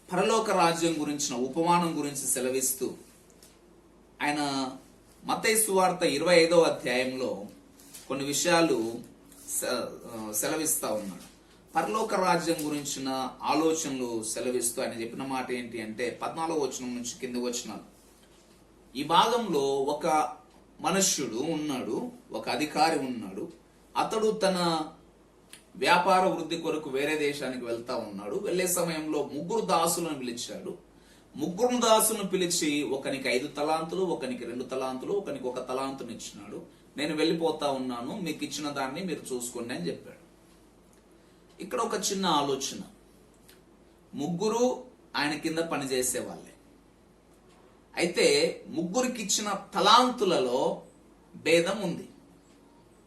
పరలోక రాజ్యం గురించిన ఉపమానం గురించి సెలవిస్తూ ఆయన మత్తయి సువార్త 25వ అధ్యాయంలో కొన్ని విషయాలు సెలవిస్తా ఉన్నాడు. పరలోక రాజ్యం గురించిన ఆలోచనలు సెలవిస్తూ ఆయన చెప్పిన మాట ఏంటి అంటే 14వ వచనం నుంచి కింది వచనాలు. ఈ భాగంలో ఒక మనుష్యుడు ఉన్నాడు, ఒక అధికారి ఉన్నాడు. అతడు తన వ్యాపార వృద్ధి కొరకు వేరే దేశానికి వెళ్తా ఉన్నాడు. వెళ్లే సమయంలో 3 దాసులను పిలిచాడు. 3 దాసులను పిలిచి ఒకనికి 5 తలాంతులు, ఒకనికి 2 తలాంతులు, ఒకనికి 1 తలాంతుని ఇచ్చినాడు. నేను వెళ్ళిపోతా ఉన్నాను, మీకు ఇచ్చిన దాన్ని మీరు చూసుకోండి అని చెప్పాడు. ఇక్కడ ఒక చిన్న ఆలోచన. 3 ఆయన కింద పనిచేసే వాళ్ళే. అయితే 3కి ఇచ్చిన తలాంతులలో భేదం ఉంది.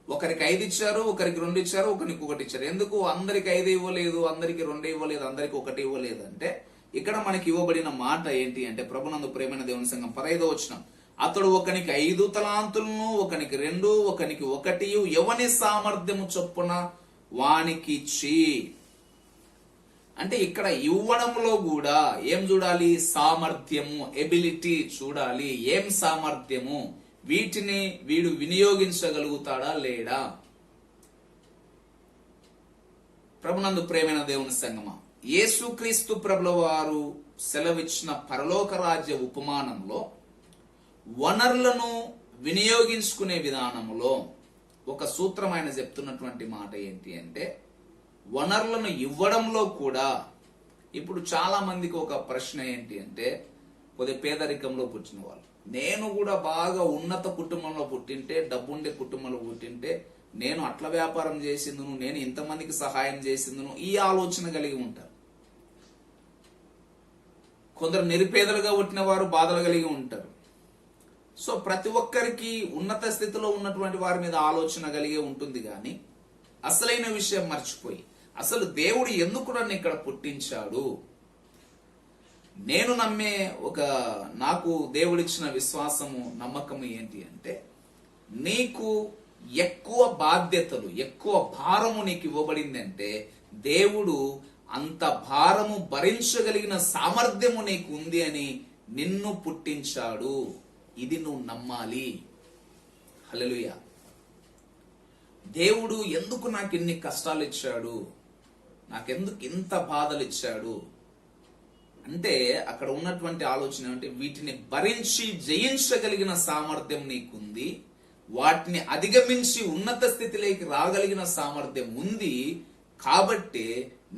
ఒకరికి 5 ఇచ్చారు, ఒకరికి 2 ఇచ్చారు, ఒకరికి 1 ఇచ్చారు. ఎందుకు అందరికి 5 ఇవ్వలేదు, అందరికి 2 ఇవ్వలేదు, అందరికి 1 ఇవ్వలేదు అంటే, ఇక్కడ మనకి ఇవ్వబడిన మాట ఏంటి అంటే, ప్రభునందు ప్రేమైన దేవుని సంఘం 15వ వచనం, అతడు ఒకనికి 5 తలాంతులను, ఒకనికి 2, ఒకనికి 1, ఎవని సామర్థ్యము చొప్పున వానికి ఇచ్చి. అంటే ఇక్కడ ఇవ్వడంలో కూడా ఏం చూడాలి? సామర్థ్యము, ఎబిలిటీ చూడాలి. ఏం సామర్థ్యము? వీటిని వీడు వినియోగించగలుగుతాడా లేడా? ప్రభునందు ప్రేమైన దేవుని సంగమా, యేసుక్రీస్తు ప్రభుల వారు సెలవిచ్చిన పరలోక రాజ్య ఉపమానంలో వనరులను వినియోగించుకునే విధానంలో ఒక సూత్రం ఆయన చెప్తున్నటువంటి మాట ఏంటి అంటే, వనరులను ఇవ్వడంలో కూడా ఇప్పుడు చాలా మందికి ఒక ప్రశ్న ఏంటి అంటే, కొద్దిగా పేదరికంలో పుట్టిన వాళ్ళు, నేను కూడా బాగా ఉన్నత కుటుంబంలో పుట్టింటే, డబ్బుండే కుటుంబంలో పుట్టింటే నేను అట్ల వ్యాపారం చేసిందును, నేను ఇంతమందికి సహాయం చేసిందును, ఈ ఆలోచన కలిగి ఉంటారు. కొందరు నిరుపేదలుగా పుట్టిన వారు బాధలు కలిగి ఉంటారు. సో ప్రతి ఒక్కరికి ఉన్నత స్థితిలో ఉన్నటువంటి వారి మీద ఆలోచన కలిగే ఉంటుంది, కానీ అసలైన విషయం మర్చిపోయి అసలు దేవుడు ఎందుకు నన్ను ఇక్కడ పుట్టించాడు, నేను నమ్మే నాకు దేవుడిచ్చిన విశ్వాసము, నమ్మకము ఏంటి అంటే, నీకు ఎక్కువ బాధ్యతలు, ఎక్కువ భారము నీకు ఇవ్వబడిందంటే దేవుడు అంత భారము భరించగలిగిన సామర్థ్యము నీకు ఉంది అని నిన్ను పుట్టించాడు. ఇది నువ్వు నమ్మాలి. హల్లెలూయా. దేవుడు ఎందుకు నాకు ఇన్ని కష్టాలు ఇచ్చాడు, నాకెందుకు ఇంత బాధలు ఇచ్చాడు అంటే అక్కడ ఉన్నటువంటి ఆలోచన ఏమంటే, వీటిని భరించి జయించగలిగిన సామర్థ్యం నీకుంది, వాటిని అధిగమించి ఉన్నత స్థితిలోకి రాగలిగిన సామర్థ్యం ఉంది కాబట్టే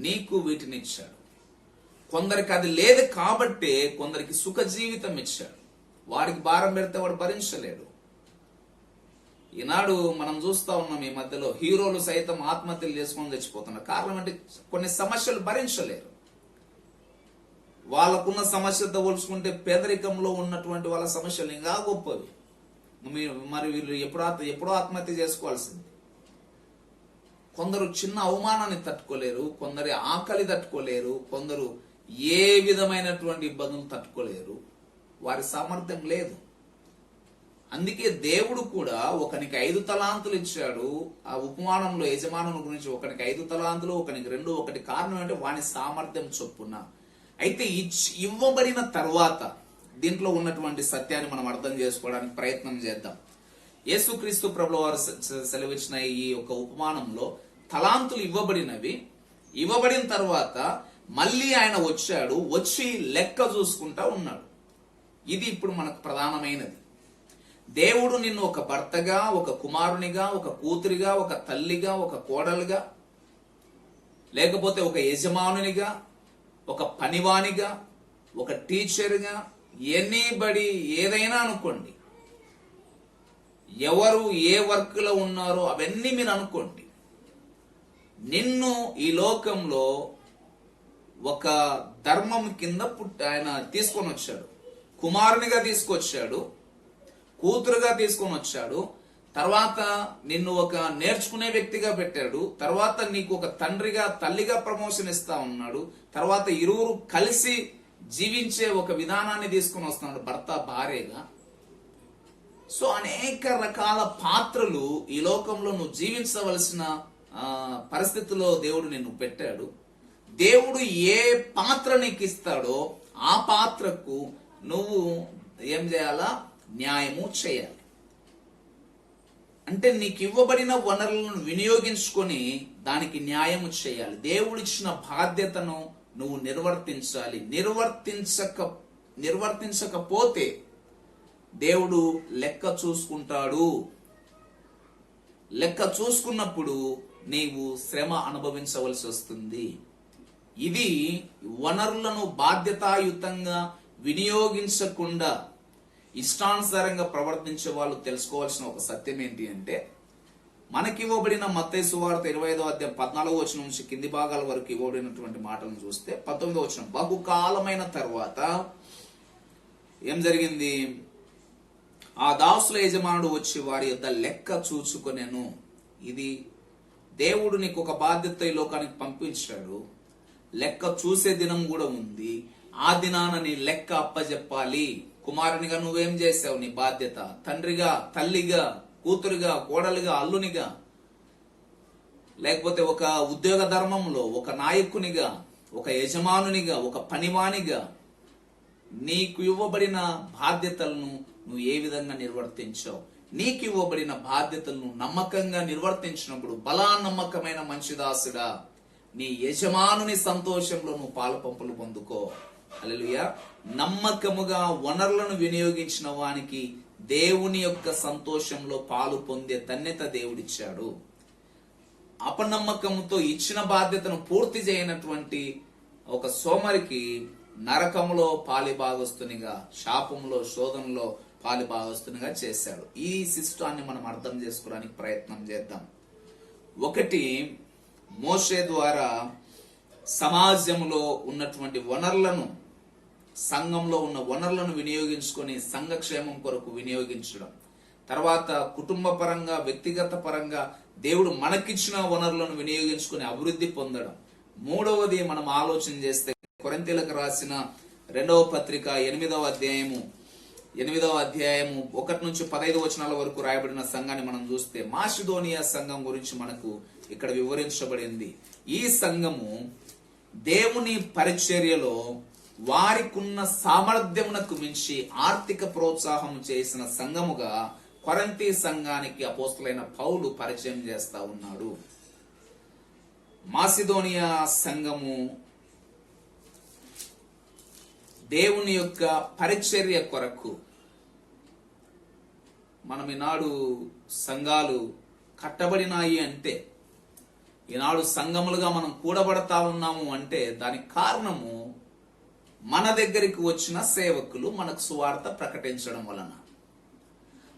నీకు వీటిని ఇచ్చాడు. కొందరికి అది లేదు కాబట్టే కొందరికి సుఖ జీవితం ఇచ్చాడు. వాడికి భారం పెడితే వాడు భరించలేడు. ఈనాడు మనం చూస్తా ఉన్నాం, ఈ మధ్యలో హీరోలు సైతం ఆత్మహత్యలు చేసుకొని చచ్చిపోతున్నారు. కారణం అంటే కొన్ని సమస్యలు భరించలేరు. వాళ్ళకున్న సమస్యతో పోల్చుకుంటే పేదరికంలో ఉన్నటువంటి వాళ్ళ సమస్యలు ఇంకా గొప్పవి. మరి వీళ్ళు ఎప్పుడో ఆత్మహత్య చేసుకోవాల్సింది. కొందరు చిన్న అవమానాన్ని తట్టుకోలేరు, కొందరి ఆకలి తట్టుకోలేరు, కొందరు ఏ విధమైనటువంటి ఇబ్బందులు తట్టుకోలేరు. వారి సామర్థ్యం లేదు. అందుకే దేవుడు కూడా ఒకనికి 5 తలాంతులు ఇచ్చాడు. ఆ ఉపమానంలో యజమానుని గురించి ఒకనికి 5 తలాంతులు, ఒకనికి 2, ఒకటి కారణం అంటే వాని సామర్థ్యం చొప్పున. అయితే ఇవ్వబడిన తర్వాత దీంట్లో ఉన్నటువంటి సత్యాన్ని మనం అర్థం చేసుకోవడానికి ప్రయత్నం చేద్దాం. యేసుక్రీస్తు ప్రభుల వారు సెలవిచ్చిన ఈ యొక్క ఉపమానంలో తలాంతులు ఇవ్వబడిన తర్వాత మళ్ళీ ఆయన వచ్చి లెక్క చూసుకుంటా ఉన్నాడు. ఇది ఇప్పుడు మనకు ప్రధానమైనది. దేవుడు నిన్ను ఒక భర్తగా, ఒక కుమారునిగా, ఒక కూతురిగా, ఒక తల్లిగా, ఒక కోడలుగా, లేకపోతే ఒక యజమానునిగా, ఒక పనివానిగా, ఒక టీచర్గా, ఎనీబడి ఏదైనా అనుకోండి, ఎవరు ఏ వర్క్ లో ఉన్నారో అవన్నీ మీరు అనుకోండి. నిన్ను ఈ లోకంలో ఒక ధర్మం కింద ఆయన తీసుకొని వచ్చాడు. కుమారునిగా తీసుకొచ్చాడు, కూతురుగా తీసుకొని వచ్చాడు, తర్వాత నిన్ను ఒక నేర్చుకునే వ్యక్తిగా పెట్టాడు, తర్వాత నీకు ఒక తండ్రిగా, తల్లిగా ప్రమోషన్ ఇస్తా ఉన్నాడు, తర్వాత ఇరువురు కలిసి జీవించే ఒక విధానాన్ని తీసుకొని వస్తున్నాడు, భర్త భార్యగా. సో అనేక రకాల పాత్రలు ఈ లోకంలో నువ్వు జీవించవలసిన పరిస్థితిలో దేవుడు నిన్ను పెట్టాడు. దేవుడు ఏ పాత్ర నీకు ఇస్తాడో ఆ పాత్రకు నువ్వు ఏం చేయాలా? న్యాయము చేయాలి. అంటే నీకు ఇవ్వబడిన వనరులను వినియోగించుకొని దానికి న్యాయము చేయాలి. దేవుడిచ్చిన బాధ్యతను నువ్వు నిర్వర్తించాలి. నిర్వర్తించకపోతే దేవుడు లెక్క చూసుకుంటాడు. లెక్క చూసుకున్నప్పుడు నీవు శ్రమ అనుభవించవలసి వస్తుంది. ఇది వనరులను బాధ్యతాయుతంగా వినియోగించకుండా ఇష్టానుసారంగా ప్రవర్తించే వాళ్ళు తెలుసుకోవాల్సిన ఒక సత్యం ఏంటి అంటే, మనకి ఇవ్వబడిన మత్తయి సువార్త 25వ అధ్యాయం 14వ వచనం నుంచి కింది భాగాల వరకు ఇవ్వబడినటువంటి మాటలను చూస్తే 19వ వచనం, బహుకాలమైన తర్వాత ఏం జరిగింది? ఆ దాసుల యజమానుడు వచ్చి వారి యొద్ద లెక్క చూచుకొనెను. ఇది దేవుడు నీకు ఒక బాధ్యత ఈ లోకానికి పంపించాడు. లెక్క చూసే దినం కూడా ఉంది. ఆ దినాన నీ లెక్క అప్పజెప్పాలి. కుమారునిగా నువ్వేం చేసావు, నీ బాధ్యత. తండ్రిగా, తల్లిగా, కూతురుగా, కోడలిగా, అల్లునిగా, లేకపోతే ఒక ఉద్యోగ ధర్మంలో ఒక నాయకునిగా, ఒక యజమానునిగా, ఒక పనివానిగా నీకు ఇవ్వబడిన బాధ్యతలను నువ్వు ఏ విధంగా నిర్వర్తించావు? నీకు ఇవ్వబడిన బాధ్యతలను నమ్మకంగా నిర్వర్తించినప్పుడు, బలా నమ్మకమైన మంచి దాసుడా, నీ యజమానుని సంతోషంలో నువ్వు పాలపంపులు పొందుకో. హల్లెలూయా. నమ్మకముగా వనరులను వినియోగించిన వానికి దేవుని యొక్క సంతోషంలో పాలు పొందే ధన్యత దేవుడిచ్చాడు. అపనమ్మకంతో ఇచ్చిన బాధ్యతను పూర్తి చేయనటువంటి ఒక సోమరికి నరకములో పాలిభాగస్తునిగా, శాపంలో, శోధనలో పాలిభాగస్తునిగా చేశాడు. ఈ శిష్టాన్ని మనం అర్థం చేసుకోవడానికి ప్రయత్నం చేద్దాం. ఒకటి, మోషే ద్వారా సమాజంలో ఉన్నటువంటి వనరులను, సంఘంలో ఉన్న వనరులను వినియోగించుకొని సంఘక్షేమం కొరకు వినియోగించడం. తర్వాత కుటుంబ పరంగా, వ్యక్తిగత పరంగా దేవుడు మనకిచ్చిన వనరులను వినియోగించుకొని అభివృద్ధి పొందడం. మూడవది మనం ఆలోచన చేస్తే కొరింథీయులకు రాసిన 2వ పత్రిక 8వ అధ్యాయము 1 నుంచి 15 వచనాల వరకు రాయబడిన సంఘాన్ని మనం చూస్తే మాసిదోనియా సంఘం గురించి మనకు ఇక్కడ వివరించబడింది. ఈ సంఘము దేవుని పరిచర్యలో వారికున్న సామర్థ్యమునకు మించి ఆర్థిక ప్రోత్సాహం చేసిన సంఘముగా కొరింథీ సంఘానికి అపోస్తలుడైన పౌలు పరిచయం చేస్తా ఉన్నాడు. మాసిదోనియా సంఘము దేవుని యొక్క పరిచర్య కొరకు, మనం ఈనాడు సంఘాలు కట్టబడినాయి అంటే, ఈనాడు సంఘములుగా మనం కూడబడతా ఉన్నాము అంటే దానికి కారణము మన దగ్గరికి వచ్చిన సేవకులు మనకు సువార్త ప్రకటించడం వలన.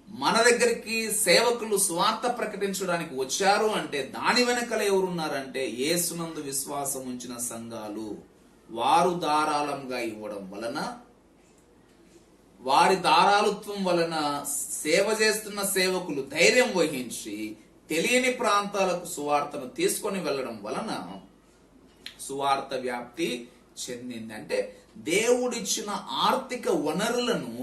మన దగ్గరికి సేవకులు సువార్త ప్రకటించడానికి వచ్చారు అంటే దాని వెనకల ఎవరున్నారంటే యేసునందు విశ్వాసం ఉంచిన సంఘాలు. వారు ధారాళంగా ఇవ్వడం వలన, వారి ధారాళత్వం వలన సేవ చేస్తున్న సేవకులు ధైర్యం వహించి తెలియని ప్రాంతాలకు సువార్తను తీసుకొని వెళ్ళడం వలన సువార్త వ్యాప్తి చెందింది. అంటే దేవుడిచ్చిన ఆర్థిక వనరులను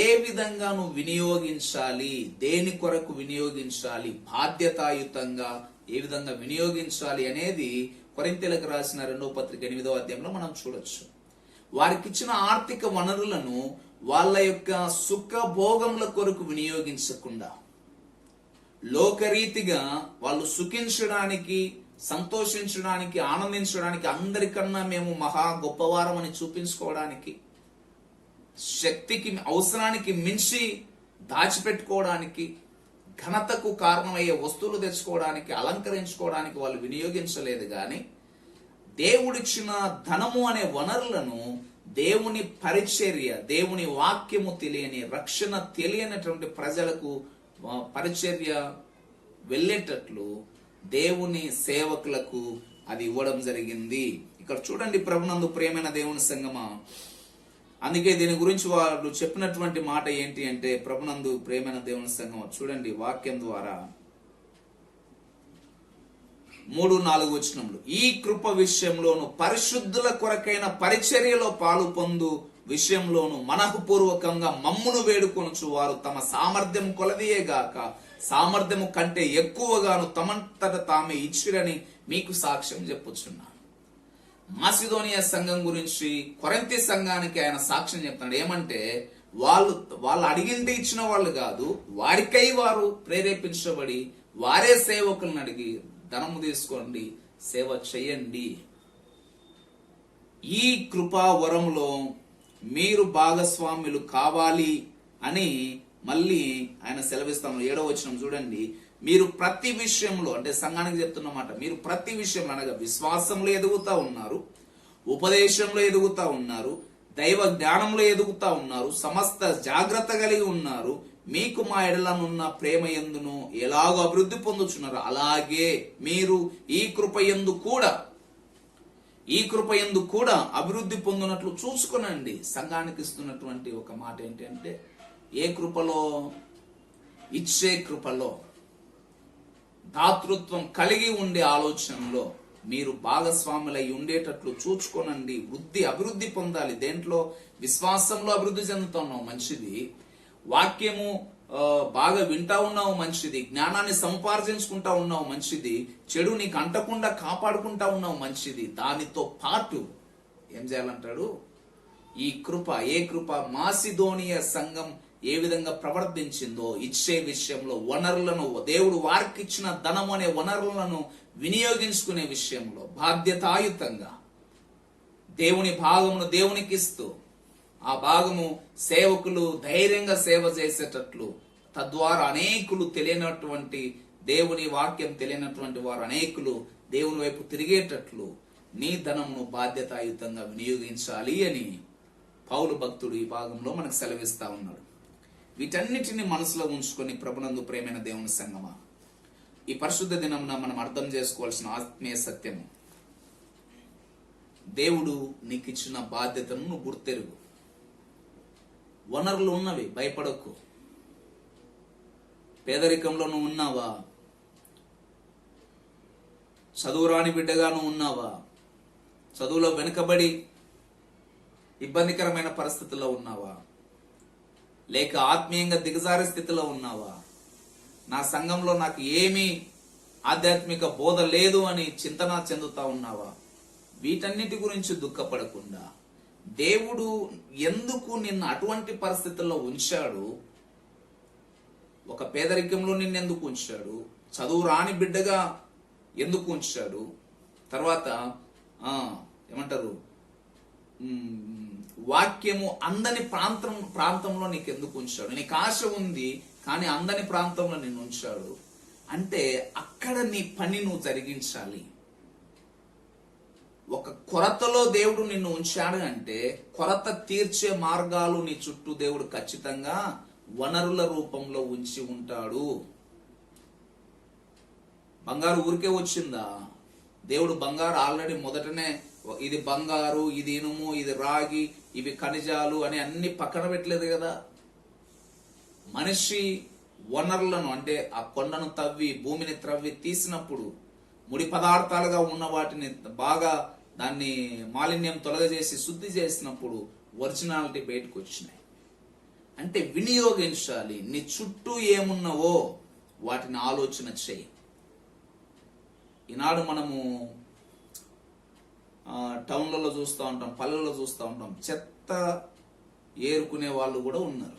ఏ విధంగా నువ్వు వినియోగించాలి, దేని కొరకు వినియోగించాలి, బాధ్యతాయుతంగా ఏ విధంగా వినియోగించాలి అనేది కొరింథీయులకు రాసిన 2వ పత్రిక 8వ అధ్యాయంలో మనం చూడొచ్చు. వారికి ఇచ్చిన ఆర్థిక వనరులను వాళ్ళ యొక్క సుఖ భోగముల కొరకు వినియోగించకుండా, లోకరీతిగా వాళ్ళు సుఖించడానికి, సంతోషించడానికి, ఆనందించడానికి, అందరికన్నా మేము మహా గొప్పవారం అని చూపించుకోవడానికి, శక్తికి అవసరానికి మించి దాచిపెట్టుకోవడానికి, ఘనతకు కారణమయ్యే వస్తువులు తెచ్చుకోవడానికి, అలంకరించుకోవడానికి వాళ్ళు వినియోగించలేదు. గాని దేవుడిచ్చిన ధనము అనే వనరులను దేవుని పరిచర్య, దేవుని వాక్యము తెలియని, రక్షణ తెలియనటువంటి ప్రజలకు పరిచర్య వెళ్ళేటట్లు దేవుని సేవకులకు అది ఇవ్వడం జరిగింది. ఇక్కడ చూడండి ప్రభునందు ప్రియమైన దేవుని సంగమా, అందుకే దీని గురించి వాళ్ళు చెప్పినటువంటి మాట ఏంటి అంటే, ప్రభునందు ప్రియమైన దేవుని సంఘం చూడండి వాక్యం ద్వారా 3-4 వచనములు. ఈ కృప విషయంలోను పరిశుద్ధుల కొరకైన పరిచర్యలో పాలు పొందు విషయంలోను మనఃపూర్వకంగా మమ్మును వేడుకొనుచు వారు తమ సామర్థ్యం కొలదియే గాక సామర్థ్యము కంటే ఎక్కువగాను తమంతట తామే ఇచ్చిరని మీకు సాక్ష్యం చెప్పుచున్నాను. మాసిదోనియా సంఘం గురించి కొరింథీ సంఘానికి ఆయన సాక్ష్యం చెప్తున్నాడు. ఏమంటే వాళ్ళు అడిగింటే ఇచ్చిన వాళ్ళు కాదు, వారికై వారు ప్రేరేపించబడి వారే సేవకులను అడిగి ధనము తీసుకోండి, సేవ చేయండి. ఈ కృపా వరములో మీరు భాగస్వాములు కావాలి అని మళ్ళీ ఆయన సెలవిస్తాము. 7వ వచనం చూడండి. మీరు ప్రతి విషయంలో, అంటే సంఘానికి చెప్తున్నమాట, మీరు ప్రతి విషయంలో అనగా విశ్వాసంలో ఎదుగుతా ఉన్నారు, ఉపదేశంలో ఎదుగుతా ఉన్నారు, దైవ జ్ఞానంలో ఎదుగుతా ఉన్నారు, సమస్త జాగ్రత్త కలిగి ఉన్నారు, మీకు మా ఎడలనున్న ప్రేమ యందును ఎలాగో అభివృద్ధి పొందుచున్నారు అలాగే మీరు ఈ కృప యందు కూడా అభివృద్ధి పొందినట్లు చూసుకునండి. సంఘానికి ఇస్తున్నటువంటి ఒక మాట ఏంటంటే, ఏ కృపలో? ఇచ్చే కృపలో, దాతృత్వం కలిగి ఉండే ఆలోచనలో, మీరు భాగస్వాములై ఉండేటట్లు చూచుకోనండి. అభివృద్ధి పొందాలి. దేంట్లో? విశ్వాసంలో అభివృద్ధి చెందుతున్నావు, మంచిది. వాక్యము బాగా వింటా ఉన్నావు, మంచిది. జ్ఞానాన్ని సంపార్జించుకుంటా ఉన్నావు, మంచిది. చెడు నీకు అంటకుండా కాపాడుకుంటా ఉన్నావు, మంచిది. దానితో పాటు ఏం చేయాలంటాడు? ఈ కృప, ఏ కృప? మాసిదోనియ సంఘం ఏ విధంగా ప్రవర్తించిందో ఇచ్చే విషయంలో వనరులను, దేవుడు వారికి ఇచ్చిన ధనం అనే వనరులను వినియోగించుకునే విషయంలో బాధ్యతాయుతంగా దేవుని భాగమును దేవునికి ఇస్తూ, ఆ భాగము సేవకులు ధైర్యంగా సేవ చేసేటట్లు, తద్వారా అనేకులు తెలియనటువంటి దేవుని వాక్యం తెలియనటువంటి వారు అనేకులు దేవుని వైపు తిరిగేటట్లు నీ ధనమును బాధ్యతాయుతంగా వినియోగించాలి అని పౌలు భక్తుడు ఈ భాగంలో మనకు సెలవిస్తా ఉన్నాడు. వీటన్నిటిని మనసులో ఉంచుకొని ప్రభునందు ప్రేమైన దేవుని సంగమా, ఈ పరిశుద్ధ దినమున మనం అర్థం చేసుకోవాల్సిన ఆత్మీయ సత్యము, దేవుడు నీకు ఇచ్చిన బాధ్యతను నువ్వు గుర్తెరుగు. వనరులు ఉన్నవి, భయపడకు. పేదరికంలో నువ్వు ఉన్నావా? చదువురాని బిడ్డగా నువ్వు ఉన్నావా? చదువులో వెనుకబడి ఇబ్బందికరమైన పరిస్థితుల్లో ఉన్నావా? లేక ఆత్మీయంగా దిగజారే స్థితిలో ఉన్నావా? నా సంఘంలో నాకు ఏమీ ఆధ్యాత్మిక బోధ లేదు అని చింతన చెందుతా ఉన్నావా? వీటన్నిటి గురించి దుఃఖపడకుండా దేవుడు ఎందుకు నిన్ను అటువంటి పరిస్థితుల్లో ఉంచాడు? ఒక పేదరికంలో నిన్నెందుకు ఉంచాడు? చదువు రాని బిడ్డగా ఎందుకు ఉంచాడు? తర్వాత ఏమంటారు, వాక్యము అందని ప్రాంతంలో నీకు ఎందుకు ఉంచాడు? నీకు ఆశ ఉంది కానీ అందని ప్రాంతంలో నిన్ను ఉంచాడు అంటే అక్కడ నీ పని నువ్వు జరిగించాలి. ఒక కొరతలో దేవుడు నిన్ను ఉంచాడు అంటే కొరత తీర్చే మార్గాలు నీ చుట్టూ దేవుడు ఖచ్చితంగా వనరుల రూపంలో ఉంచి ఉంటాడు. బంగారు ఊరికే వచ్చిందా? దేవుడు బంగారు ఆల్రెడీ మొదటనే ఇది బంగారు, ఇది ఇనుము, ఇది రాగి, ఇవి ఖనిజాలు అని అన్ని పక్కన పెట్టలేదు కదా. మనిషి వనరులను అంటే ఆ కొండను తవ్వి భూమిని త్రవ్వి తీసినప్పుడు ముడి పదార్థాలుగా ఉన్న వాటిని బాగా దాన్ని మాలిన్యం తొలగజేసి శుద్ధి చేసినప్పుడు ఒరిజినాలిటీ బయటకు వచ్చినాయి. అంటే వినియోగించాలి. నీ చుట్టూ ఏమున్నావో వాటిని ఆలోచన చేయి. ఈనాడు మనము టౌన్లలో చూస్తూ ఉంటాం, పల్లెల్లో చూస్తూ ఉంటాం, చెత్త ఏరుకునే వాళ్ళు కూడా ఉన్నారు.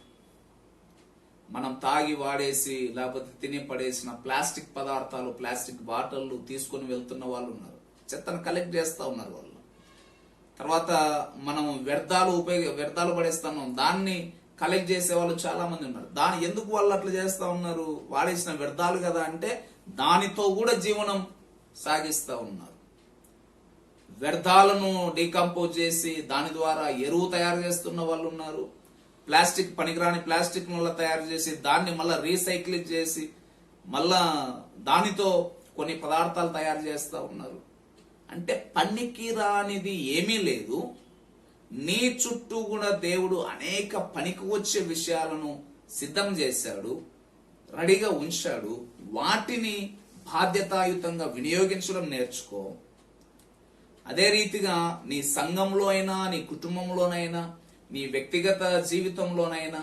మనం తాగి వాడేసి లేకపోతే తిని పడేసిన ప్లాస్టిక్ పదార్థాలు, ప్లాస్టిక్ బాటిళ్ళు తీసుకొని వెళ్తున్న వాళ్ళు ఉన్నారు. చెత్తను కలెక్ట్ చేస్తూ ఉన్నారు వాళ్ళు. తర్వాత మనం వ్యర్థాలు పడేస్తున్నాం, దాన్ని కలెక్ట్ చేసే వాళ్ళు చాలా మంది ఉన్నారు. ఎందుకు వాళ్ళు అట్లా చేస్తా ఉన్నారు? వాడేసిన వ్యర్థాలు కదా అంటే దానితో కూడా జీవనం సాగిస్తూ ఉన్నారు. వ్యర్థాలను డీకంపోజ్ చేసి దాని ద్వారా ఎరువు తయారు చేస్తున్న వాళ్ళు ఉన్నారు. ప్లాస్టిక్, పనికిరాని ప్లాస్టిక్ వల్ల తయారు చేసి దాన్ని మళ్ళా రీసైక్లింగ్ చేసి మళ్ళా దానితో కొన్ని పదార్థాలు తయారు చేస్తూ ఉన్నారు. అంటే పనికి రానిది ఏమీ లేదు. నీ చుట్టూ కూడా దేవుడు అనేక పనికి వచ్చే విషయాలను సిద్ధం చేశాడు, రెడీగా ఉంచాడు. వాటిని బాధ్యతాయుతంగా వినియోగించడం నేర్చుకో. అదే రీతిగా నీ సంఘంలో అయినా, నీ కుటుంబంలోనైనా, నీ వ్యక్తిగత జీవితంలోనైనా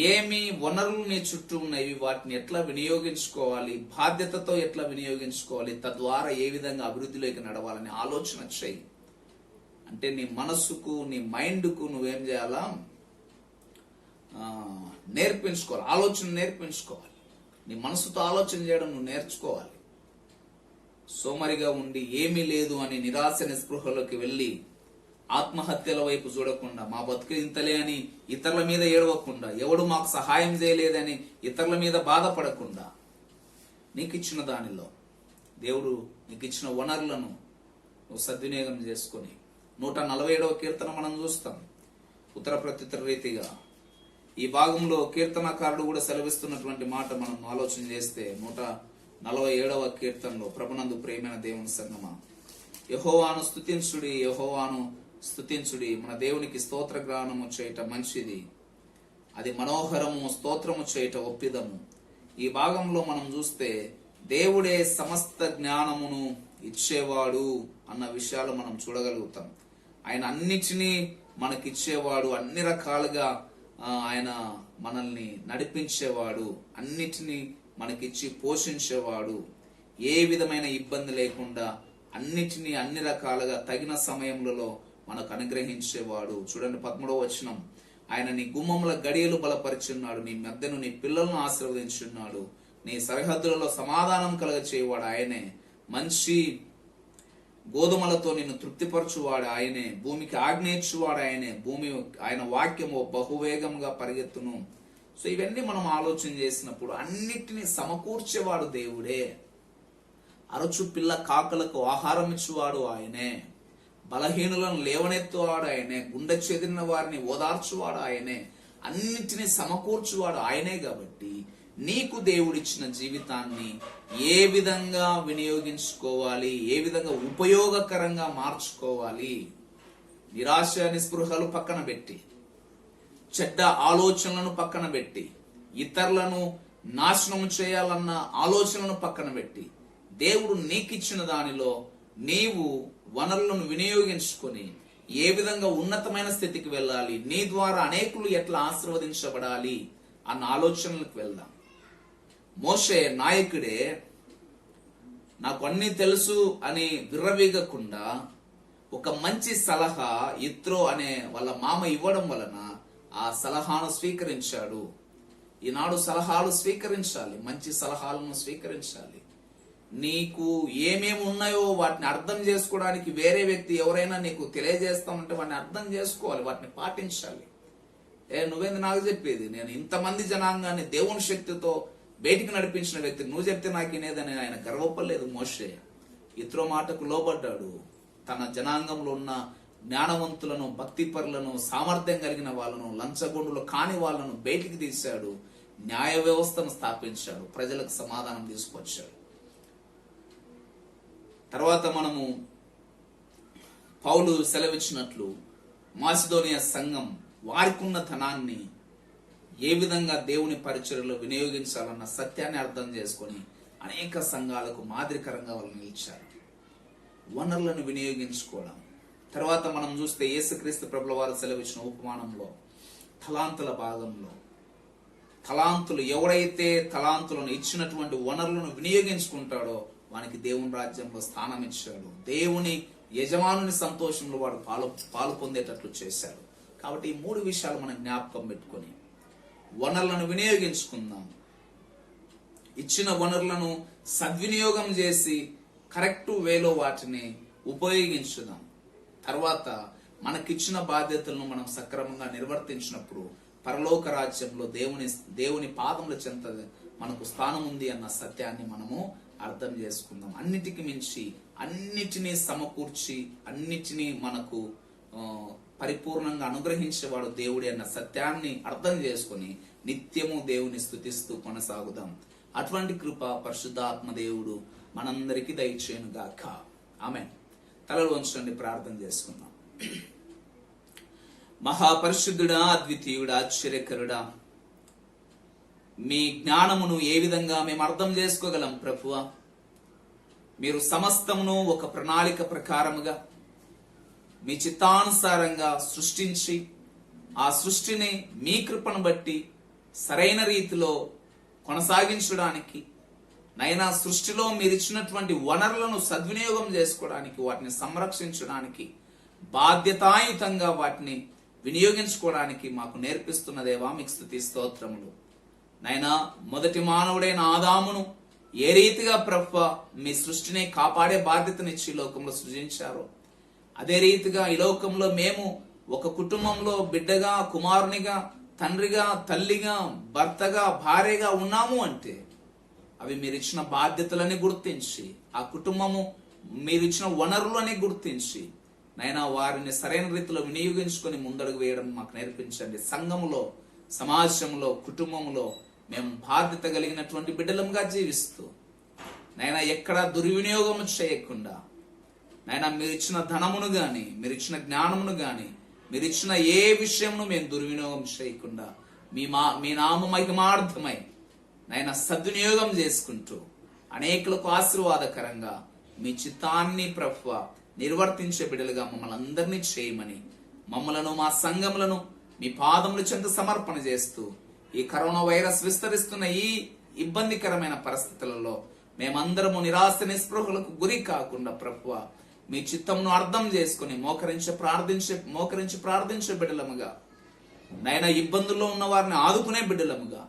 ఏమి వనరులు నీ చుట్టూ ఉన్నాయి, వాటిని ఎట్లా వినియోగించుకోవాలి, బాధ్యతతో ఎట్లా వినియోగించుకోవాలి, తద్వారా ఏ విధంగా అభివృద్ధిలోకి నడవాలని ఆలోచన చేయి. అంటే నీ మనస్సుకు, నీ మైండ్కు నువ్వేం చేయాలా? నేర్పించుకోవాలి, ఆలోచన నేర్పించుకోవాలి. నీ మనసుతో ఆలోచన చేయడం నువ్వు నేర్చుకోవాలి. సోమరిగా ఉండి ఏమీ లేదు అని నిరాశ నిస్పృహలోకి వెళ్ళి ఆత్మహత్యల వైపు చూడకుండా, మా బతుకు ఇంతలే అని ఇతరుల మీద ఏడవకుండా, ఎవడు మాకు సహాయం చేయలేదని ఇతరుల మీద బాధపడకుండా, నీకు ఇచ్చిన దానిలో దేవుడు నీకు ఇచ్చిన వనరులను నువ్వు సద్వినియోగం చేసుకొని 147వ కీర్తన మనం చూస్తాం. ఉత్తర ప్రత్యుత్తర రీతిగా ఈ భాగంలో కీర్తనకారుడు కూడా సెలవిస్తున్నటువంటి మాట మనం ఆలోచన చేస్తే 147వ కీర్తనలో, ప్రభునందు ప్రేమైన దేవుని సంగమా, యెహోవాను స్తుతించుడి, యెహోవాను స్తుతించుడి, మన దేవునికి స్తోత్ర గానము చేయట మంచిది, అది మనోహరము, స్తోత్రము చేయట ఒప్పిదము. ఈ భాగంలో మనం చూస్తే దేవుడే సమస్త జ్ఞానమును ఇచ్చేవాడు అన్న విషయాలు మనం చూడగలుగుతాం. ఆయన అన్నిటినీ మనకిచ్చేవాడు, అన్ని రకాలుగా ఆయన మనల్ని నడిపించేవాడు, అన్నిటినీ మనకిచ్చి పోషించేవాడు, ఏ విధమైన ఇబ్బంది లేకుండా అన్నిటినీ అన్ని రకాలుగా తగిన సమయంలో మనకు అనుగ్రహించేవాడు. చూడండి 13వ వచనం, ఆయన నీ గుమ్మముల గడియలు బలపరిచున్నాడు, నీ మధ్యను నీ పిల్లలను ఆశీర్వదించున్నాడు, నీ సరిహద్దులలో సమాధానం కలగ చేయవాడు ఆయనే, మంచి గోధుమలతో నిన్ను తృప్తిపరచువాడు ఆయనే, భూమికి ఆజ్ఞయించువాడు ఆయనే, భూమి ఆయన వాక్యము బహువేగంగా పరిగెత్తును. సో ఇవన్నీ మనం ఆలోచన చేసినప్పుడు అన్నిటినీ సమకూర్చేవాడు దేవుడే. అరచు పిల్ల కాకలకు ఆహారం ఇచ్చువాడు ఆయనే, బలహీనులను లేవనెత్తువాడు ఆయనే, గుండె చెదిరిన వారిని ఓదార్చువాడు ఆయనే, అన్నిటినీ సమకూర్చువాడు ఆయనే. కాబట్టి నీకు దేవుడిచ్చిన జీవితాన్ని ఏ విధంగా వినియోగించుకోవాలి, ఏ విధంగా ఉపయోగకరంగా మార్చుకోవాలి, నిరాశ నిస్పృహలు పక్కన పెట్టి, చెడ్డ ఆలోచనలను పక్కన పెట్టి, ఇతరులను నాశనం చేయాలన్న ఆలోచనలను పక్కన పెట్టి, దేవుడు నీకిచ్చిన దానిలో నీవు వనరులను వినియోగించుకొని ఏ విధంగా ఉన్నతమైన స్థితికి వెళ్ళాలి, నీ ద్వారా అనేకులు ఎట్లా ఆశీర్వదించబడాలి అన్న ఆలోచనలకు వెళ్దాం. మోషే నాయకుడే, నాకు అన్ని తెలుసు అని విర్రవీగకుండా ఒక మంచి సలహా ఇత్రో అనే వాళ్ళ మామ ఇవ్వడం వలన ఆ సలహాను స్వీకరించాడు. ఈనాడు సలహాలు స్వీకరించాలి, మంచి సలహాలను స్వీకరించాలి. నీకు ఏమేమి ఉన్నాయో వాటిని అర్థం చేసుకోవడానికి వేరే వ్యక్తి ఎవరైనా నీకు తెలియజేస్తామంటే వాటిని అర్థం చేసుకోవాలి, వాటిని పాటించాలి. నువ్వేంది నాకు చెప్పేది, నేను ఇంతమంది జనాంగాన్ని దేవుని శక్తితో బయటికి నడిపించిన వ్యక్తి, నువ్వు చెప్తే నాకు వినేదని ఆయన గర్వపడలేదు. మోషే ఇతరో మాటకు లోబడ్డాడు. తన జనాంగంలో ఉన్న జ్ఞానవంతులను, భక్తిపరులను, సామర్థ్యం కలిగిన వాళ్ళను, లంచగొండులు కాని వాళ్ళను బయటికి తీశాడు, న్యాయ వ్యవస్థను స్థాపించాడు, ప్రజలకు సమాధానం తీసుకొచ్చాడు. తర్వాత మనము పౌలు సెలవిచ్చినట్లు మాసిదోనియా సంఘం వారికున్న ధనాన్ని ఏ విధంగా దేవుని పరిచర్యలో వినియోగించాలన్న సత్యాన్ని అర్థం చేసుకొని అనేక సంఘాలకు మాదిరికరంగా వాళ్ళు నిలిచారు. వనరులను వినియోగించుకోవడం. తర్వాత మనం చూస్తే యేసుక్రీస్తు ప్రభుల వారు సెలవిచ్చిన ఉపమానంలో తలాంతుల భాగంలో, తలాంతులు ఎవరైతే తలాంతులను ఇచ్చినటువంటి వనరులను వినియోగించుకుంటాడో వానికి దేవుని రాజ్యంలో స్థానం ఇచ్చాడు. దేవుని యజమానుని సంతోషంలో వాడు పాలు పొందేటట్లు చేశాడు. కాబట్టి ఈ 3 విషయాలు మనం జ్ఞాపకం పెట్టుకొని వనరులను వినియోగించుకుందాం. ఇచ్చిన వనరులను సద్వినియోగం చేసి కరెక్ట్ వేలో వాటిని ఉపయోగించుదాం. తర్వాత మనకిచ్చిన బాధ్యతలను మనం సక్రమంగా నిర్వర్తించినప్పుడు పరలోక రాజ్యంలో దేవుని పాదముల చెంత మనకు స్థానం ఉంది అన్న సత్యాన్ని మనము అర్థం చేసుకుందాం. అన్నిటికి మించి అన్నిటినీ సమకూర్చి అన్నిటినీ మనకు పరిపూర్ణంగా అనుగ్రహించేవాడు దేవుడి అన్న సత్యాన్ని అర్థం చేసుకొని నిత్యము దేవుని స్తుతిస్తూ కొనసాగుదాం. అటువంటి కృప పరిశుద్ధాత్మ దేవుడు మనందరికీ దయచేయును గాక. ఆమేన్. తలలు వంచండి, ప్రార్థన చేసుకుందాం. మహాపరిశుద్ధుడా, అద్వితీయుడా, ఆశ్చర్యకరుడా, మీ జ్ఞానమును ఏ విధంగా మేము అర్థం చేసుకోగలం ప్రభువా? మీరు సమస్తమును ఒక ప్రణాళిక ప్రకారముగా మీ చిత్తానుసారంగా సృష్టించి ఆ సృష్టిని మీ కృపను బట్టి సరైన రీతిలో కొనసాగించడానికి, నైనా సృష్టిలో మీరు ఇచ్చినటువంటి వనరులను సద్వినియోగం చేసుకోవడానికి, వాటిని సంరక్షించడానికి, బాధ్యతాయుతంగా వాటిని వినియోగించుకోవడానికి మాకు నేర్పిస్తున్న దేవా మీకు స్తుతి స్తోత్రములు. నైనా మొదటి మానవుడైన ఆదామును ఏ రీతిగా ప్రభువా మీ సృష్టిని కాపాడే బాధ్యతనిచ్చి లోకంలో సృజించారో, అదే రీతిగా ఈ లోకంలో మేము ఒక కుటుంబంలో బిడ్డగా, కుమారునిగా, తండ్రిగా, తల్లిగా, భర్తగా, భార్యగా ఉన్నాము అంటే అవి మీరిచ్చిన బాధ్యతలని గుర్తించి, ఆ కుటుంబము మీరిచ్చిన వనరులని గుర్తించి నైనా వారిని సరైన రీతిలో వినియోగించుకొని ముందడుగు వేయడం మాకు నేర్పించండి. సంఘములో, సమాజంలో, కుటుంబంలో మేము బాధ్యత కలిగినటువంటి బిడ్డలంగా జీవిస్తూ నైనా ఎక్కడా దుర్వినియోగం చేయకుండా, నైనా మీరిచ్చిన ధనమును గాని, మీరిచ్చిన జ్ఞానమును గాని, మీరిచ్చిన ఏ విషయమును మేము దుర్వినియోగం చేయకుండా మీ నామ మహిమార్థమై నైనా సద్వినియోగం చేసుకుంటూ అనేకులకు ఆశీర్వాదకరంగా మీ చిత్తాన్ని ప్రభువ నిర్వర్తించే బిడ్డలుగా మమ్మల్ని అందరినీ చేయమని, మమ్మలను మా సంఘములను మీ పాదముల చెంత సమర్పణ చేస్తూ, ఈ కరోనా వైరస్ విస్తరిస్తున్న ఈ ఇబ్బందికరమైన పరిస్థితులలో మేమందరము నిరాశ నిస్పృహలకు గురి కాకుండా ప్రభువ మీ చిత్తమును అర్థం చేసుకుని మోకరించి ప్రార్థించే బిడ్డలముగా, నైనా ఇబ్బందుల్లో ఉన్న వారిని ఆదుకునే బిడ్డలముగా,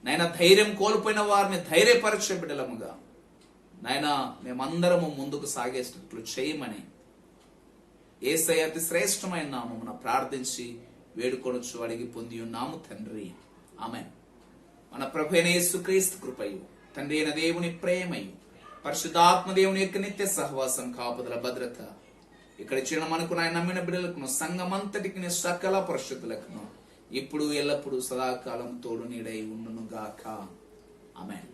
నైనా ధైర్యం కోల్పోయిన వారిని ధైర్యపరిచే బిడ్డలముగా, నైనా మేమందరము ముందుకు సాగేటట్లు చేయమని యేసయ్య అతి శ్రేష్టమైన నామమున ప్రార్థించి వేడుకొనుచు అడిగి పొంది ఉన్నాము తండ్రి, ఆమేన్. మన ప్రభువైన యేసుక్రీస్తు కృపయు, తండ్రి అయిన దేవుని ప్రేమయు, పరిశుద్ధాత్మ దేవుని యొక్క నిత్య సహవాసం, కాపుదల, భద్రత ఇక్కడ చిన్న మనకు ఆయన నమ్మిన బిడ్డలకును సంఘమంతటికి సకల పరిశుద్ధులకును ఇప్పుడు ఎల్లప్పుడు సదాకాలం తోడు నీడై ఉండును గాక. ఆమేన్.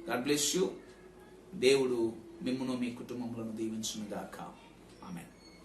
God bless you. దేవుడు మిమ్మును మీ కుటుంబములను దీవించును గాక. ఆమేన్.